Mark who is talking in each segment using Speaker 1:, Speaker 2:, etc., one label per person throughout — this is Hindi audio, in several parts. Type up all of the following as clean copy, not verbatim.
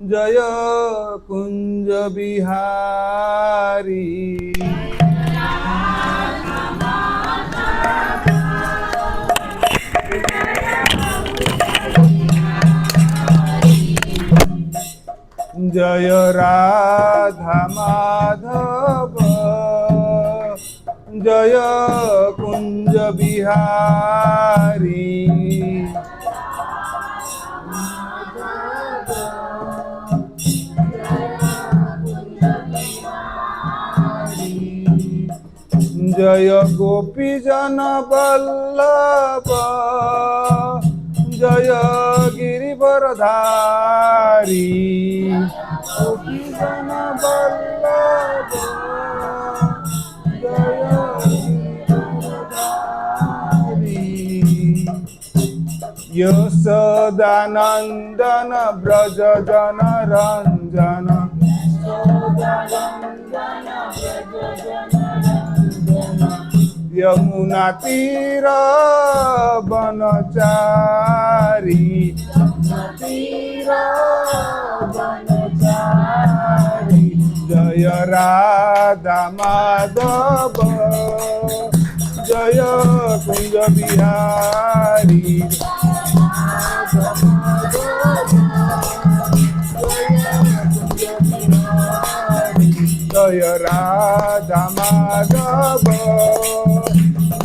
Speaker 1: जय कुंज बिहारी। जय राधा माधव जय कुंज बिहारी। जय गोपी जन वल्लभ जय गिरिवरधारी। गोपी जन वल्लभ जय गिरिवरधारी। यशोदानंदन ब्रज जन रंजन यमुना तीर बनचारी। जय राधा माधव जय कुंज बिहारी। जय राधा माधव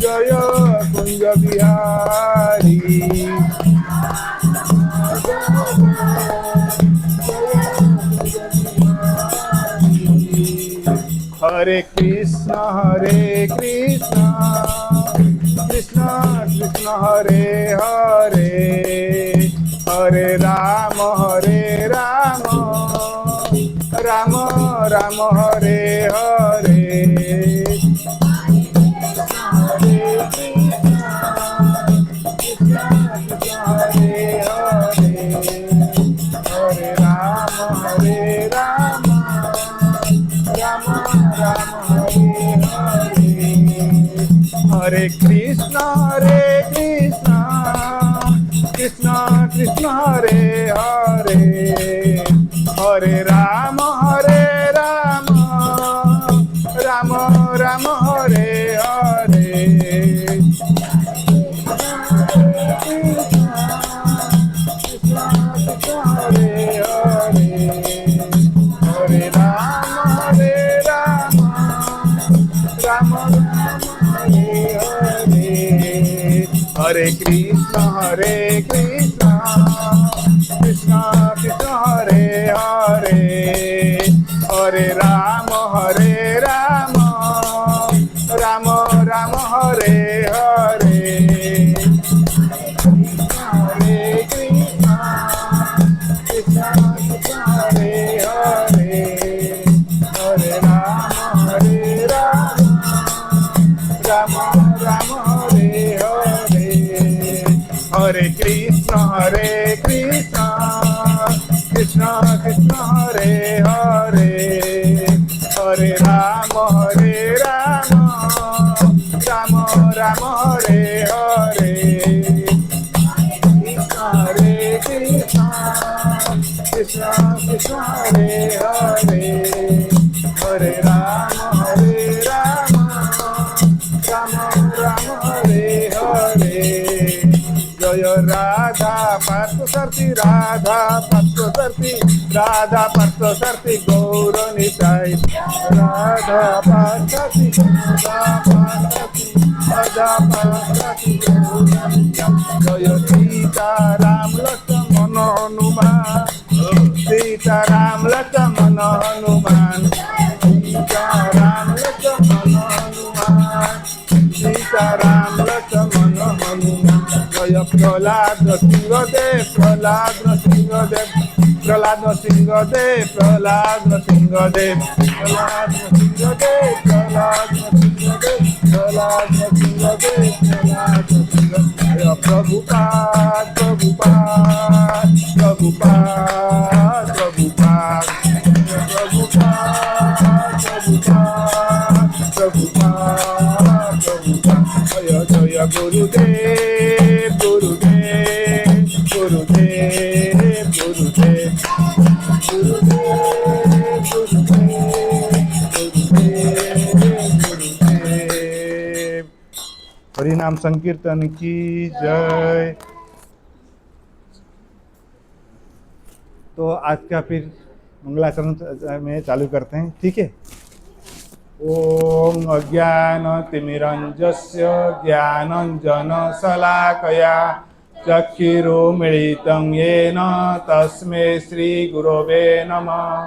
Speaker 1: जय कुंज बिहारी। हरे कृष्ण कृष्ण कृष्ण हरे हरे हरे राम राम राम हरे हरे। हरे कृष्ण कृष्ण कृष्ण हरे हरे हरे राम राम राम हरे हरे। हरे राम राम हरे कृष्ण कृष्ण कृष्ण हरे हरे हरे राम राम राम हरे हरे। हरे कृष्ण कृष्ण कृष्ण हरे हरे हरे राम राम राम हरे हरे। हरे कृष्ण कृष्ण कृष्ण हरे हरे हरे राम राम राम हरे हरे। हरे कृष्ण कृष्ण कृष्ण हरे हरे हरे राम राम राम हरे हरे। जय राधा पार्थसारथी राधा पार्थसारथी गौर निताय। राधा पार्थसारथी गौर निताय। जय सीता राम लक्ष्मण हनुमान सीता राम लक्ष्मण हनुमान सीता राम लक्ष्मण हनुमान सीता राम लक्ष्मण हनुमान। जय प्रहलाद सिंहदेव प्रहलाद सिंहदेव जय प्रभुपाद जय गुरुदेव गुरुदेव। हरिनाम संकीर्तन की जय। तो आज का फिर मंगलाचरण में चालू करते हैं, ठीक है। ओम अज्ञानतिमिरञ्जस्य ज्ञानञ्जनशलाकया चक्षुरुन्मीलितं येन तस्मै श्रीगुरवे नमः।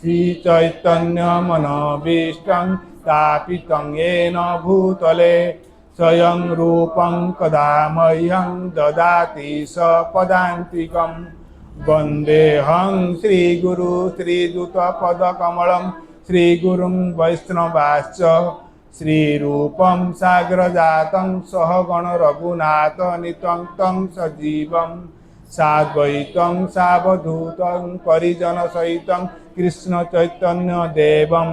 Speaker 1: श्रीचैतन्यमनोभीष्टं स्थापितं येन भूतले स्वयं रूपं कदा मह्यं ददाति सपदान्तिकम्। वन्देऽहं श्रीगुरु श्रीयुतपदकमलं श्रीगुरुं वैष्णवाश्च श्रीरूपं साग्रजातं सहगण रघुनाथान्वितं तं सजीवं साद्वैतं सावधूतं परिजनसहितं कृष्णचैतन्यदेवं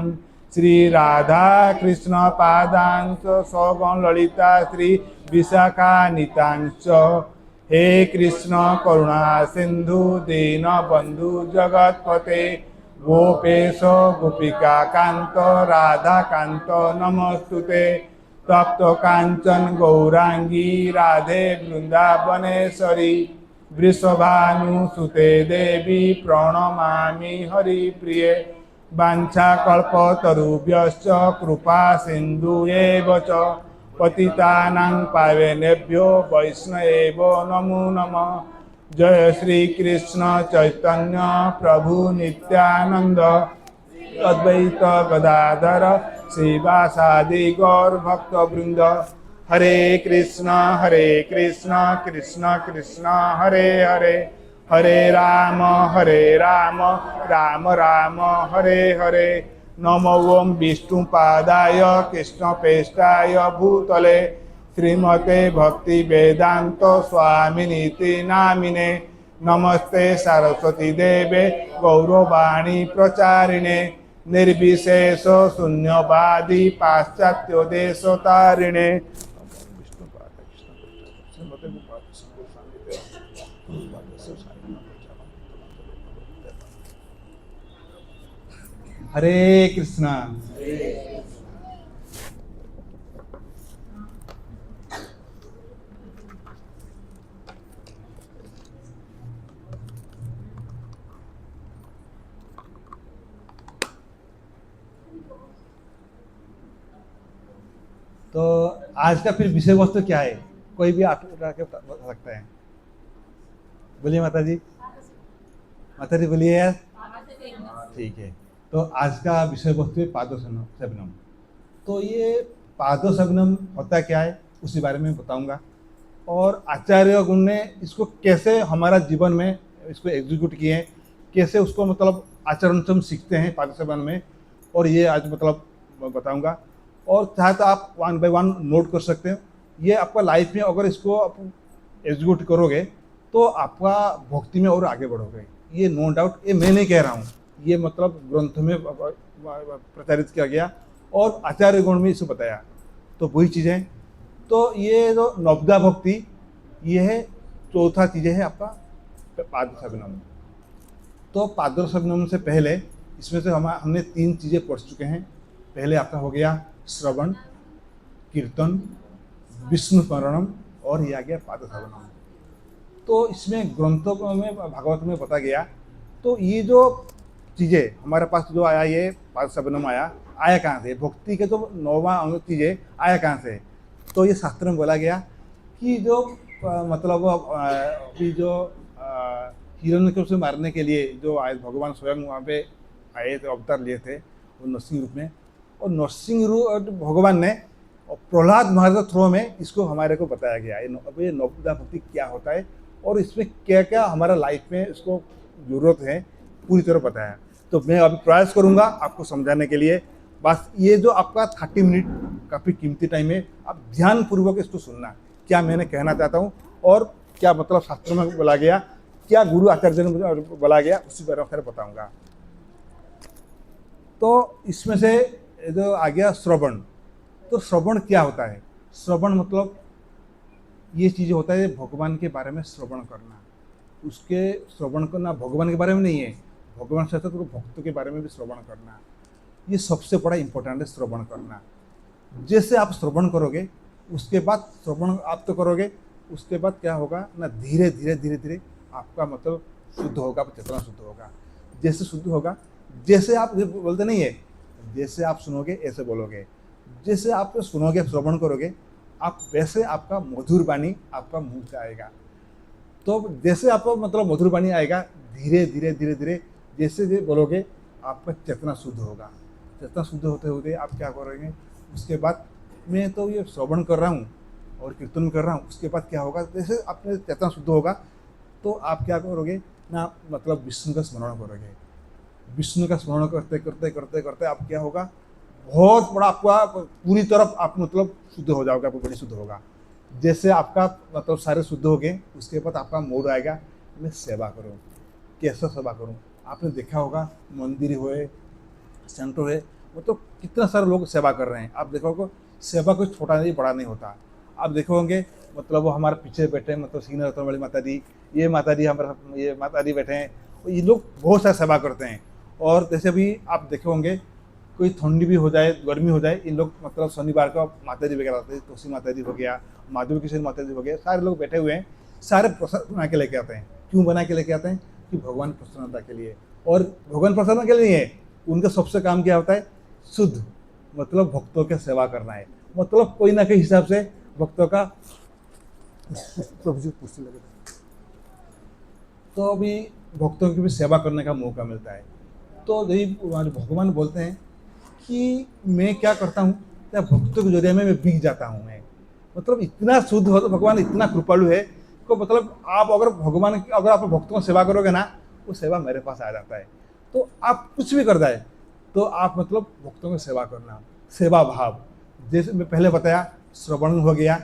Speaker 1: श्रीराधाकृष्णपादांश्च सहगण ललिता श्रीविशाखान्वितांश्च। हे कृष्ण करुणा सिंधु दीनबंधु जगत्पते गोपेश गोपिका कांत राधा कांत नमस्तुते। तप्त कांचन गौरांगी राधे वृंदावनेश्वरी वृषभानुसुते देवी प्रणमामि हरिप्रिये। वाञ्छाकल्पतरुभ्यश्च कृपा सिन्धुएव च पतितानां पावनेभ्यो वैष्णवेभ्यो नमो नमः। जय श्री कृष्ण चैतन्य प्रभु नित्यानंद अद्वैत गदाधर श्रीवासादि गौर भक्त वृंद। हरे कृष्ण कृष्ण कृष्ण हरे हरे हरे राम राम राम हरे हरे। नमो ओं विष्णुपादाय कृष्णप्रेष्ठाय भूतले श्रीमते भक्ति वेदांत स्वामिनीति नामिने। नमस्ते सरस्वती देवे गौरवाणी प्रचारिणे निर्विशेष शून्यवादी पाश्चात्य देशतारिणे। हरे कृष्णा। तो आज का फिर विषय वस्तु क्या है, कोई भी आप बता सकता है? बोलिए माता जी। माता जी बोलिए यार। ठीक है, तो आज का विषय वस्तु है पादोशबनम। तो ये पादोशबनम होता क्या है उसी बारे में बताऊंगा, और आचार्य गुण ने इसको कैसे हमारा जीवन में इसको एग्जीक्यूट किए हैं, कैसे उसको मतलब आचरण से हम सीखते हैं पादोशबनम में, और ये आज मतलब बताऊंगा। और चाहे तो आप 1 by 1 नोट कर सकते हो। ये आपका लाइफ में अगर इसको आप एग्जीक्यूट करोगे तो आपका भक्ति में और आगे बढ़ोगे, ये नो डाउट। ये मैं नहीं कह रहा हूँ, ये मतलब ग्रंथ में प्रचारित किया गया और आचार्य गुण में इसे बताया, तो वही चीज़ें। तो ये जो नवदा भक्ति, ये है चौथा चीज़ें है आपका पादोशबनम। तो पादोशबनम से पहले इसमें से हमने 3 चीज़ें पढ़ चुके हैं। पहले आपका हो गया श्रवण, कीर्तन, विष्णु स्मरणम, और ये आ गया पादोशबनम। तो इसमें ग्रंथों में भागवत में बता गया। तो ये जो चीज़ें हमारे पास जो आया, ये पादोशबनम आया कहाँ से? भक्ति के जो 9वां अंग चीज़ें आया कहाँ से? तो ये शास्त्र में बोला गया कि जो मतलब अभी जो हिरण्यकश्यप से मारने के लिए जो आए भगवान स्वयं वहाँ पे आए थे, अवतार लिए थे वो नरसिंह रूप में, और नरसिंह रूप भगवान ने प्रहलाद महाराज थ्रू में इसको हमारे को बताया गया है। अब ये नवदा भक्ति क्या होता है और इसमें क्या क्या हमारा लाइफ में इसको जरूरत है, पूरी तरह बताया। तो मैं अभी प्रयास करूंगा आपको समझाने के लिए। बस ये जो आपका 30 मिनट काफ़ी कीमती टाइम है, आप ध्यानपूर्वक इसको सुनना, क्या मैंने कहना चाहता हूँ और क्या मतलब शास्त्रों में बोला गया, क्या गुरु आचार्य ने बोला गया, उसी बारे में बताऊँगा। तो इसमें से जो आ गया श्रवण। तो श्रवण क्या होता है? श्रवण मतलब ये चीज़ होता है भगवान के बारे में श्रवण करना। उसके श्रवण करना भगवान के बारे में नहीं है, भगवान से तो भक्तों के बारे में भी श्रवण करना, ये सबसे बड़ा इंपॉर्टेंट है श्रवण करना। जैसे आप श्रवण करोगे उसके बाद श्रवण आप तो करोगे, उसके बाद क्या होगा ना, धीरे धीरे धीरे धीरे आपका मतलब शुद्ध होगा, चेतना शुद्ध होगा। जैसे शुद्ध होगा, जैसे आप बोलते नहीं है, जैसे आप सुनोगे ऐसे बोलोगे, जैसे आप सुनोगे श्रवण करोगे आप वैसे आपका मधुर वाणी आपका मुंह से आएगा। तो जैसे आपको मतलब मधुर वाणी आएगा, धीरे धीरे धीरे धीरे जैसे जैसे बोलोगे आपका चेतना शुद्ध होगा। चेतना शुद्ध होते होते आप क्या करोगे, उसके बाद मैं तो ये श्रवण कर रहा हूँ और कीर्तन कर रहा हूँ, उसके बाद क्या होगा, जैसे अपने चेतना शुद्ध होगा तो आप क्या करोगे ना, मतलब विष्णु का स्मरण करोगे। विष्णु का स्मरण करते करते करते करते आप क्या होगा, बहुत बड़ा आपका पूरी तरफ आप मतलब शुद्ध हो जाओगे, आपको बड़ी शुद्ध होगा। जैसे आपका मतलब सारे शुद्ध हो गए, उसके बाद आपका मोड आएगा मैं सेवा करूँ। कैसा सेवा करूँ, आपने देखा होगा मंदिर हुए, सेंटर हुए, मतलब कितना सारे लोग सेवा कर रहे हैं। आप देखोगे सेवा कोई छोटा नहीं बड़ा नहीं होता। आप देखोगे मतलब वो हमारे पीछे बैठे हैं, मतलब सीनियर रतन वाली माता जी, ये माता जी हमारे ये माता जी बैठे हैं, ये लोग बहुत सारा सेवा करते हैं। और जैसे अभी आप देखे होंगे कोई ठंडी भी हो जाए, गर्मी हो जाए, इन लोग मतलब शनिवार को माता जी वगैरह आते हैं, तुलसी माता जी हो गया, माधवी किशन माता जी हो गया, सारे लोग बैठे हुए हैं, सारे प्रसाद बना के लेके आते हैं। क्यों बना के लेके आते हैं, कि भगवान प्रसन्नता के लिए। और भगवान प्रसन्न के लिए नहीं है, उनका सबसे काम क्या होता है, शुद्ध मतलब भक्तों की सेवा करना है। मतलब कोई ना कोई हिसाब से भक्तों का प्रभु जी पूछने लगे, तो अभी भक्तों की भी सेवा करने का मौका मिलता है। तो यही भगवान बोलते हैं कि मैं क्या करता हूँ, क्या भक्तों के जरिए में मैं बिक जाता हूँ। मैं मतलब इतना शुद्ध हो, तो भगवान इतना कृपालु है को मतलब आप अगर भगवान अगर आप भक्तों की सेवा करोगे ना, वो सेवा मेरे पास आ जाता है। तो आप कुछ भी कर जाए तो आप मतलब भक्तों की सेवा करना, सेवा भाव। जैसे मैं पहले बताया, श्रवण हो गया,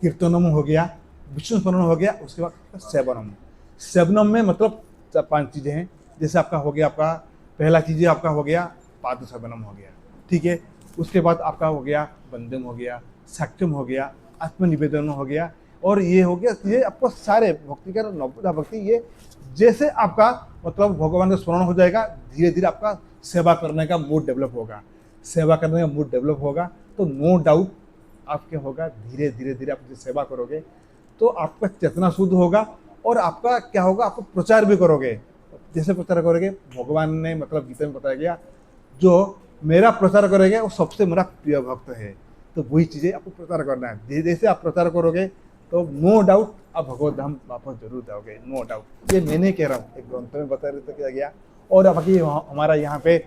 Speaker 1: कीर्तनम हो गया, विष्णु स्मरण हो गया, उसके बाद सेवनम। सेवनम में मतलब 5 चीज़ें हैं। जैसे आपका हो गया, आपका पहला चीज़ आपका हो गया पाद सेवनम हो गया, ठीक है। उसके बाद आपका हो गया बंदम हो गया, साक्ष्यम हो गया, आत्मनिवेदन हो गया, और ये हो गया, ये आपको सारे भक्ति का नवदा भक्ति, ये जैसे आपका मतलब भगवान का स्मरण हो जाएगा, धीरे धीरे आपका सेवा करने का मूड डेवलप होगा। सेवा करने का मूड डेवलप होगा तो नो डाउट आप क्या होगा, धीरे धीरे धीरे आप जब सेवा करोगे तो आपका चेतना शुद्ध होगा, और आपका क्या होगा, आप प्रचार भी करोगे। जैसे प्रचार करोगे, भगवान ने मतलब गीता में बताया गया, जो मेरा प्रचार करेगा वो सबसे मेरा प्रिय भक्त है। तो वही चीज़ें आपको प्रचार करना है। जैसे आप प्रचार करोगे तो नो डाउट आप भगवत धाम वापस जरूर जाओगे, नो डाउट। ये मैं नहीं कह रहा हूँ, एक ग्रंथ में बताया किया गया, और बाकी हमारा यहाँ पे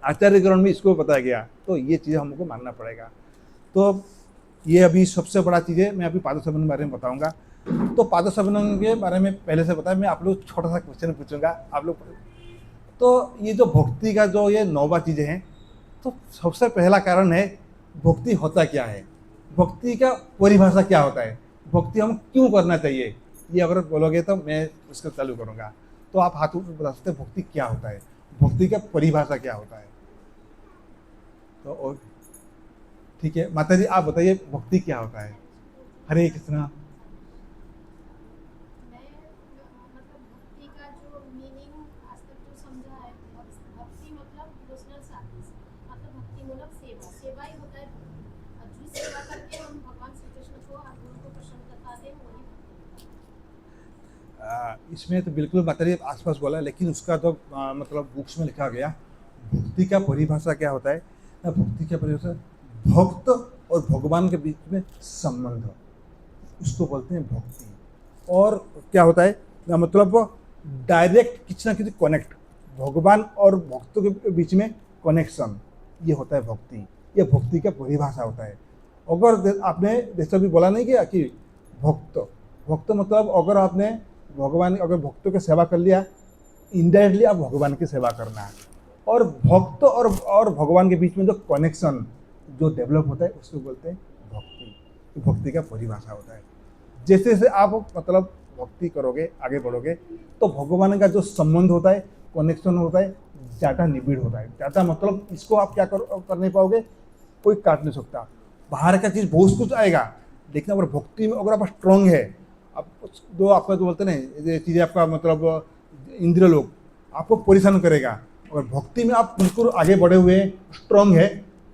Speaker 1: आचार्य ग्रंथ में इसको बताया गया। तो ये चीज़ें हमको मानना पड़ेगा। तो ये अभी सबसे बड़ा चीज़ है। मैं अभी पादसेवन के बारे में बताऊंगा। तो पादसेवन के बारे में पहले से बताया, मैं आप लोग छोटा सा क्वेश्चन पूछूंगा आप लोग। तो ये जो भक्ति का जो ये 9 चीज़ें हैं, तो सबसे पहला कारण है भक्ति होता क्या है, भक्ति का परिभाषा क्या होता है, भक्ति हम क्यों करना चाहिए। ये अगर बोलोगे तो मैं उसको चालू करूँगा। तो आप हाथों में बता सकते भक्ति क्या होता है, भक्ति का परिभाषा क्या होता है। तो और ठीक है, माता जी आप बताइए भक्ति क्या होता है। हरे कृष्णा। इसमें तो बिल्कुल माता जी आसपास बोला, लेकिन उसका तो मतलब बुक्स में लिखा गया भक्ति का परिभाषा क्या होता है ना। भक्ति का परिभाषा भक्त और भगवान के बीच में संबंध, उसको बोलते हैं भक्ति। और क्या होता है ना, मतलब डायरेक्ट किसी ना किसी कनेक्ट, भगवान और भक्तों के बीच में कनेक्शन, ये होता है भक्ति। ये भक्ति का परिभाषा होता है। अगर आपने जैसे भी बोला नहीं किया कि भक्त भक्त मतलब अगर आपने भगवान अगर भक्तों की सेवा कर लिया, इनडायरेक्टली आप भगवान की सेवा करना है। और भक्त और भगवान के बीच में जो कनेक्शन जो डेवलप होता है उसको बोलते हैं भक्ति। भक्ति का परिभाषा होता है। जैसे जैसे आप मतलब भक्ति करोगे, आगे बढ़ोगे, तो भगवान का जो संबंध होता है, कनेक्शन होता है, ज़्यादा निबिड़ होता है। ज़्यादा मतलब इसको आप क्या कर नहीं पाओगे, कोई काट नहीं सकता। बाहर का चीज़ बहुत कुछ आएगा, लेकिन अगर भक्ति में अगर आप स्ट्रांग है, आप दो आपका जो बोलते हैं ना ये चीज़ें आपका मतलब इंद्रिय लोग आपको परेशान करेगा। और भक्ति में आप बिल्कुल आगे बढ़े हुए स्ट्रांग है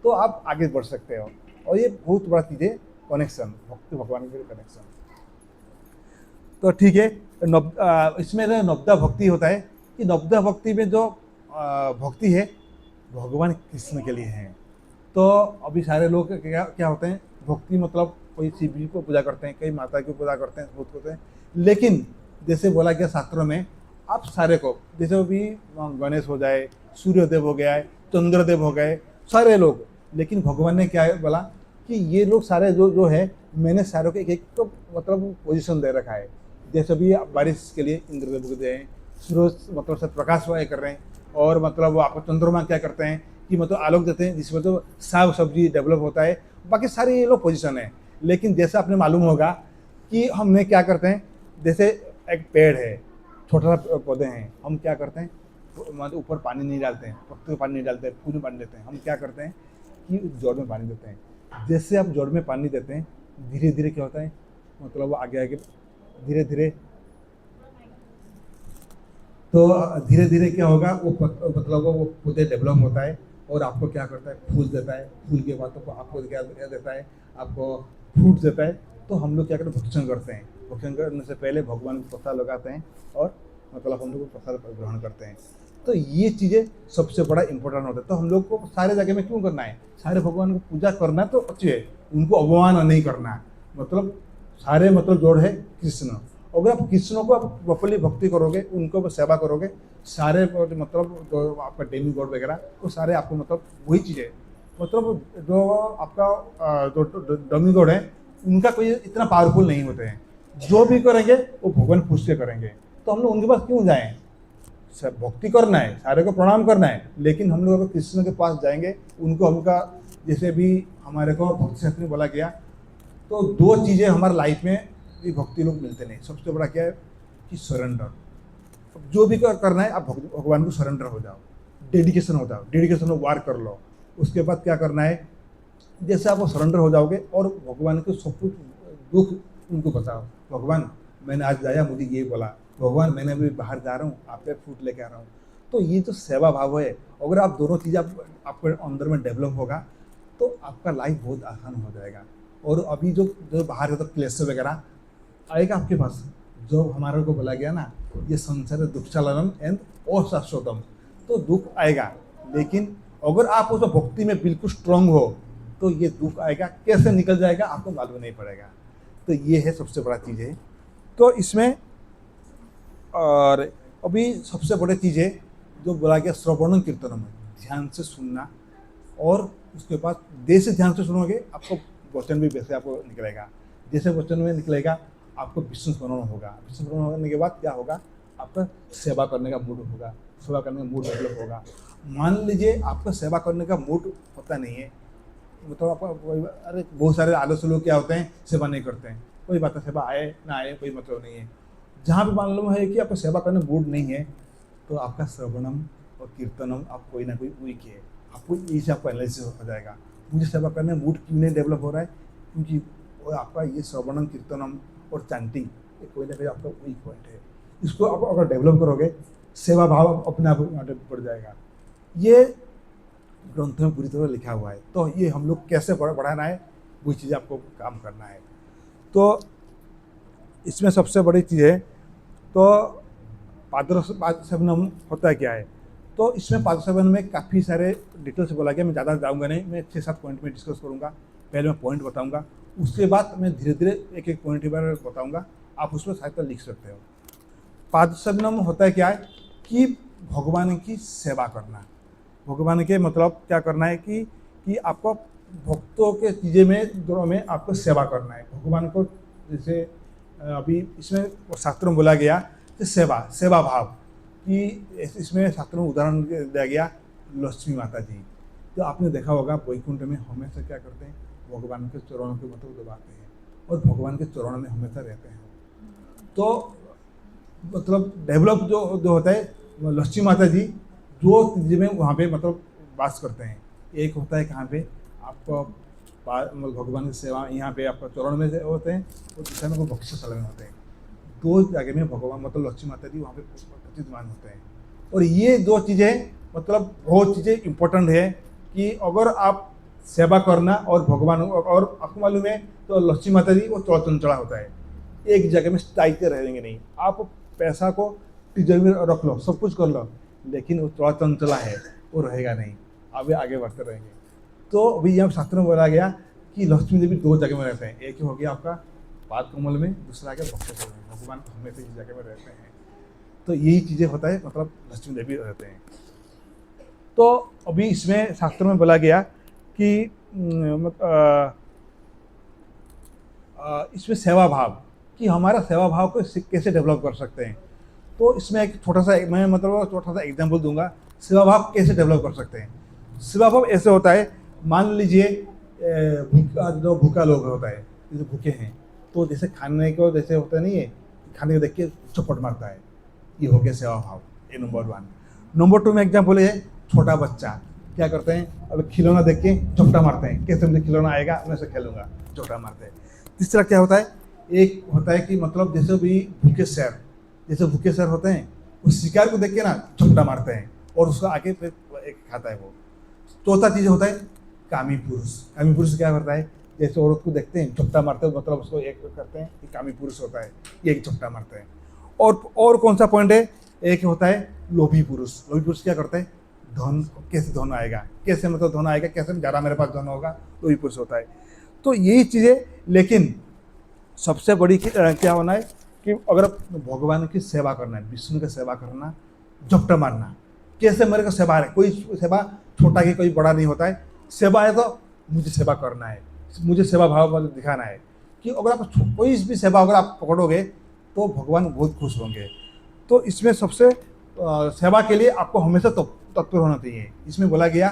Speaker 1: तो आप आगे बढ़ सकते हो। और ये बहुत बड़ा चीज़ है कनेक्शन, भक्ति भगवान के कनेक्शन। तो ठीक है, इसमें जो नवदा भक्ति होता है कि नवदा भक्ति में जो भक्ति है भगवान कृष्ण के लिए है। तो अभी सारे लोग क्या क्या होते हैं भक्ति मतलब कोई शिव जी को पूजा करते हैं, कई माता की पूजा करते हैं, बहुत करते हैं। लेकिन जैसे बोला गया शास्त्रों में आप सारे को जैसे अभी गणेश हो जाए, सूर्यदेव हो गया है, चंद्रदेव हो गए, सारे लोग। लेकिन भगवान ने क्या बोला कि ये लोग सारे जो जो है मैंने सारों को एक एक को मतलब पोजीशन दे रखा है। जैसे भी बारिश के लिए इंद्रदेव को दे हैं, सूरज मतलब से प्रकाश वाय कर रहे हैं, और मतलब आपको चंद्रमा क्या करते हैं कि मतलब आलोक देते हैं जिसमें तो साग सब्जी डेवलप होता है। बाकी सारे ये लोग पोजीशन है। लेकिन जैसे आपने मालूम होगा कि हमने क्या करते हैं, जैसे एक पेड़ है, छोटा सा पौधे हैं, हम क्या करते हैं मतलब ऊपर पानी नहीं डालते हैं, पत्ते में पानी नहीं डालते हैं, फूल में पानी देते हैं। हम क्या करते हैं कि जड़ में पानी देते हैं। जैसे आप जड़ में पानी देते हैं धीरे धीरे क्या होता है मतलब आगे आगे धीरे धीरे, तो धीरे धीरे क्या होगा वो मतलब वो पौधे डेवलप होता है और आपको क्या करता है फूल देता है। फूल के बाद तो आपको क्या देता है, आपको फ्रूट देता है। तो हम लोग क्या करते हैं भक्षण करते हैं। भक्षण करने से पहले भगवान को प्रसाद लगाते हैं और मतलब हम लोग प्रसाद ग्रहण करते हैं। तो ये चीज़ें सबसे बड़ा इंपॉर्टेंट होता है। तो हम लोग को सारे जगह में क्यों करना है, सारे भगवान को पूजा करना तो अच्छी है, उनको अवमान नहीं करना है। मतलब सारे मतलब जोड़ है कृष्ण। अगर आप कृष्ण को आप प्रॉपरली भक्ति करोगे, उनको सेवा करोगे, सारे मतलब जो आपका डेमी गॉड वगैरह वो सारे आपको मतलब वही चीज़ है। मतलब जो आपका जो डमी गॉड है उनका कोई इतना पावरफुल नहीं होते हैं। जो भी करेंगे वो भगवान पूछ के करेंगे। तो हम लोग उनके पास क्यों जाएं, सब भक्ति करना है, सारे को प्रणाम करना है। लेकिन हम लोग अगर कृष्ण के पास जाएंगे उनको हमका जैसे भी हमारे को भक्ति शास्त्र में बोला गया, तो दो चीज़ें हमारे लाइफ में ये भक्ति लोग मिलते नहीं। सबसे बड़ा क्या है कि सरेंडर। जो भी करना है आप भगवान को सरेंडर हो जाओ, डेडिकेशन हो जाओ, डेडिकेशन ऑफ वार कर लो। उसके बाद क्या करना है, जैसे आप वो सरेंडर हो जाओगे और भगवान को सब कुछ दुख उनको बताओ, भगवान मैंने आज जाया मुझे ये बोला, भगवान मैंने अभी बाहर जा रहा हूँ आप पे फूड लेके आ रहा हूँ। तो ये जो सेवा भाव है, अगर आप दोनों चीज़ें आपके अंदर में डेवलप होगा तो आपका लाइफ बहुत आसान हो जाएगा। और अभी जो जो बाहर तो क्लेश वगैरह आएगा आपके पास, जो हमारे को बोला गया ना ये संसार दुखचालनम एंड अशाश्वतम, तो दुख आएगा। लेकिन अगर आप उस भक्ति में बिल्कुल स्ट्रांग हो तो ये दुख आएगा, कैसे निकल जाएगा आपको मालूम नहीं पड़ेगा। तो ये है सबसे बड़ा चीज़ है। तो इसमें और अभी सबसे बड़ी चीज़ है जो बोला गया श्रवणम कीर्तनम, ध्यान से सुनना। और उसके बाद जैसे ध्यान से सुनोगे आपको वचन भी वैसे आपको निकलेगा, जैसे वचन में निकलेगा आपको विष्णु स्मरण होगा। विष्णु स्मरण होने के बाद क्या होगा, आपका सेवा करने का मूड होगा, सेवा करने का मूड डेवलप होगा। मान लीजिए आपका सेवा करने का मूड होता नहीं है, मतलब आपका अरे बहुत सारे आलस्य लोग क्या होते हैं सेवा नहीं करते हैं, कोई बात है सेवा आए ना आए कोई मतलब नहीं है। जहाँ पे मालूम है कि आपको सेवा करने मूड नहीं है तो आपका श्रवणम और कीर्तनम आप कोई ना कोई वीक है। आपको इससे आपको एनालिसिस हो जाएगा मुझे सेवा करने मूड क्यों नहीं डेवलप हो रहा है, क्योंकि वो आपका ये श्रवणम कीर्तनम और चैंटिंग ये कोई ना कोई आपका वीक पॉइंट है। इसको आप अगर डेवलप करोगे सेवा भाव अपने आप बढ़ जाएगा। ये ग्रंथ में पूरी तरह लिखा हुआ है। तो ये हम लोग कैसे बढ़ाना है वही चीज़ आपको काम करना है। तो इसमें सबसे बड़ी चीज़ है तो पादसेवनम होता क्या है। तो इसमें पादसेवन में काफ़ी सारे डिटेल से बोला गया, मैं ज़्यादा जाऊँगा नहीं, मैं 6-7 पॉइंट में डिस्कस करूँगा। पहले मैं पॉइंट बताऊँगा, उसके बाद मैं धीरे धीरे एक एक पॉइंट के बारे में बताऊँगा, आप उसमें साहित्य लिख सकते हो। पादसेवनम होता है क्या है कि भगवान की सेवा करना। भगवान के मतलब क्या करना है कि आपको भक्तों के चीज़ें में दोनों में आपको सेवा करना है भगवान को। जैसे अभी इसमें शास्त्रों में बोला गया कि सेवा भाव कि इसमें शास्त्रों में उदाहरण दिया गया लक्ष्मी माता जी। तो आपने देखा होगा वैकुंठ में हमेशा क्या करते हैं भगवान के चरणों के मतलब दबाते हैं और भगवान के चरणों में हमेशा रहते हैं। तो मतलब डेवलप जो होता है लक्ष्मी माता जी दो चीज़ें में वहाँ पे मतलब वास करते हैं। एक होता है कहाँ पे आपको भगवान की सेवा यहाँ पे आपका चरण में होते हैं और दूसरा में वो भक्ष्यशाला में होते हैं। दो जगह में भगवान मतलब लक्ष्मी माता जी वहाँ पे विराजमान होते हैं। और ये दो चीज़ें मतलब बहुत चीज़ें इंपॉर्टेंट है कि अगर आप सेवा करना और भगवान और आपको मालूम है तो लक्ष्मी माता जी वो चौचंचला होता है, एक जगह में स्थायित्व रहेंगे नहीं। आप पैसा को तिजोरी में रख लो, सब कुछ कर लो, लेकिन वो चौचंचला है, वो रहेगा नहीं, आप आगे बढ़ते रहेंगे। तो अभी यहाँ शास्त्र में बोला गया कि लक्ष्मी देवी दो जगह में रहते हैं, एक हो गया आपका पाद कमल में, दूसरा गया भक्त कमल में। भगवान हमेशा इस जगह में रहते हैं, तो यही चीज़ें होता है, मतलब लक्ष्मी देवी रहते हैं। तो अभी इसमें शास्त्र में बोला गया कि इसमें सेवा भाव, कि हमारा सेवा भाव को कैसे डेवलप कर सकते हैं। तो इसमें एक छोटा सा मैं मतलब छोटा सा एग्जांपल दूंगा, सेवा भाव कैसे डेवलप कर सकते हैं। सेवा भाव ऐसे होता है, मान लीजिए जो भूखा लोग होता है, जो भूखे हैं, तो जैसे खाने को जैसे होता नहीं है, खाने को देख के चौपट मारता है, ये हो गया सेवा भाव, ये नंबर 1। नंबर 2 में एग्जाम्पल है, छोटा बच्चा क्या करते हैं, अब खिलौना देख के झपटा मारते हैं, कैसे मुझे खिलौना आएगा मैं से खेलूंगा, झपटा मारते हैं। तीसरा क्या होता है, एक होता है कि मतलब जैसे भी भूखे शेर, जैसे भूखे शेर होते हैं, उस शिकार को देख के ना झपटा मारते हैं और उसको आके फिर एक खाता है वो। चौथा चीज़ होता है कामी पुरुष। कामी पुरुष क्या करता है, जैसे औरत को देखते हैं झपटा मारते हैं, मतलब उसको एक करते हैं, ये कामी पुरुष होता है, ये एक झपटा मारते हैं। और कौन सा पॉइंट है, एक होता है लोभी पुरुष। लोभी पुरुष क्या करता है, धन कैसे धन आएगा, कैसे मतलब धन आएगा, कैसे ज़्यादा मेरे पास धन होगा, लोभी पुरुष होता है। तो यही चीज़ें, लेकिन सबसे बड़ी क्या होना है कि अगर भगवान की सेवा करना है, विष्णु की सेवा करना, झपटा मारना, कैसे मेरे को सेवा है, कोई सेवा छोटा की कोई बड़ा नहीं होता है। सेवा है तो मुझे सेवा करना है, मुझे सेवा भाव दिखाना है, कि अगर आप कोई भी सेवा अगर आप पकड़ोगे तो भगवान बहुत खुश होंगे। तो इसमें सबसे सेवा के लिए आपको हमेशा तत्पर होना चाहिए। इसमें बोला गया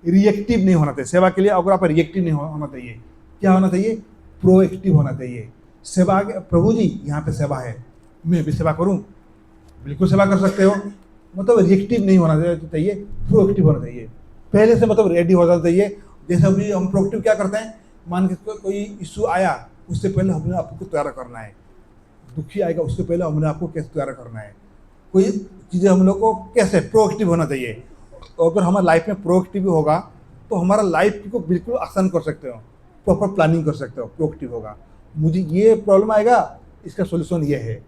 Speaker 1: रिएक्टिव नहीं होना चाहिए सेवा के लिए। अगर आप रिएक्टिव नहीं होना चाहिए, क्या होना चाहिए, प्रोएक्टिव होना चाहिए। सेवा प्रभु जी यहाँ पे सेवा है, मैं भी सेवा करूँ, बिल्कुल सेवा कर सकते हो, मतलब रिएक्टिव नहीं होना चाहिए, प्रोएक्टिव होना चाहिए। पहले से मतलब रेडी हो जाना चाहिए। जैसे अभी हम प्रोएक्टिव क्या करते हैं, मान के कोई इशू आया, उससे पहले हमने आपको तैयार करना है, दुखी आएगा उससे पहले हमने आपको कैसे तैयार करना है, कोई चीज़ें हम लोग को कैसे प्रोएक्टिव होना चाहिए। तो अगर हमारा लाइफ में प्रोएक्टिव होगा तो हमारा लाइफ को बिल्कुल आसान कर सकते हो, प्रॉपर प्लानिंग कर सकते हो, प्रोएक्टिव होगा। मुझे ये प्रॉब्लम आएगा, इसका सोल्यूशन ये है,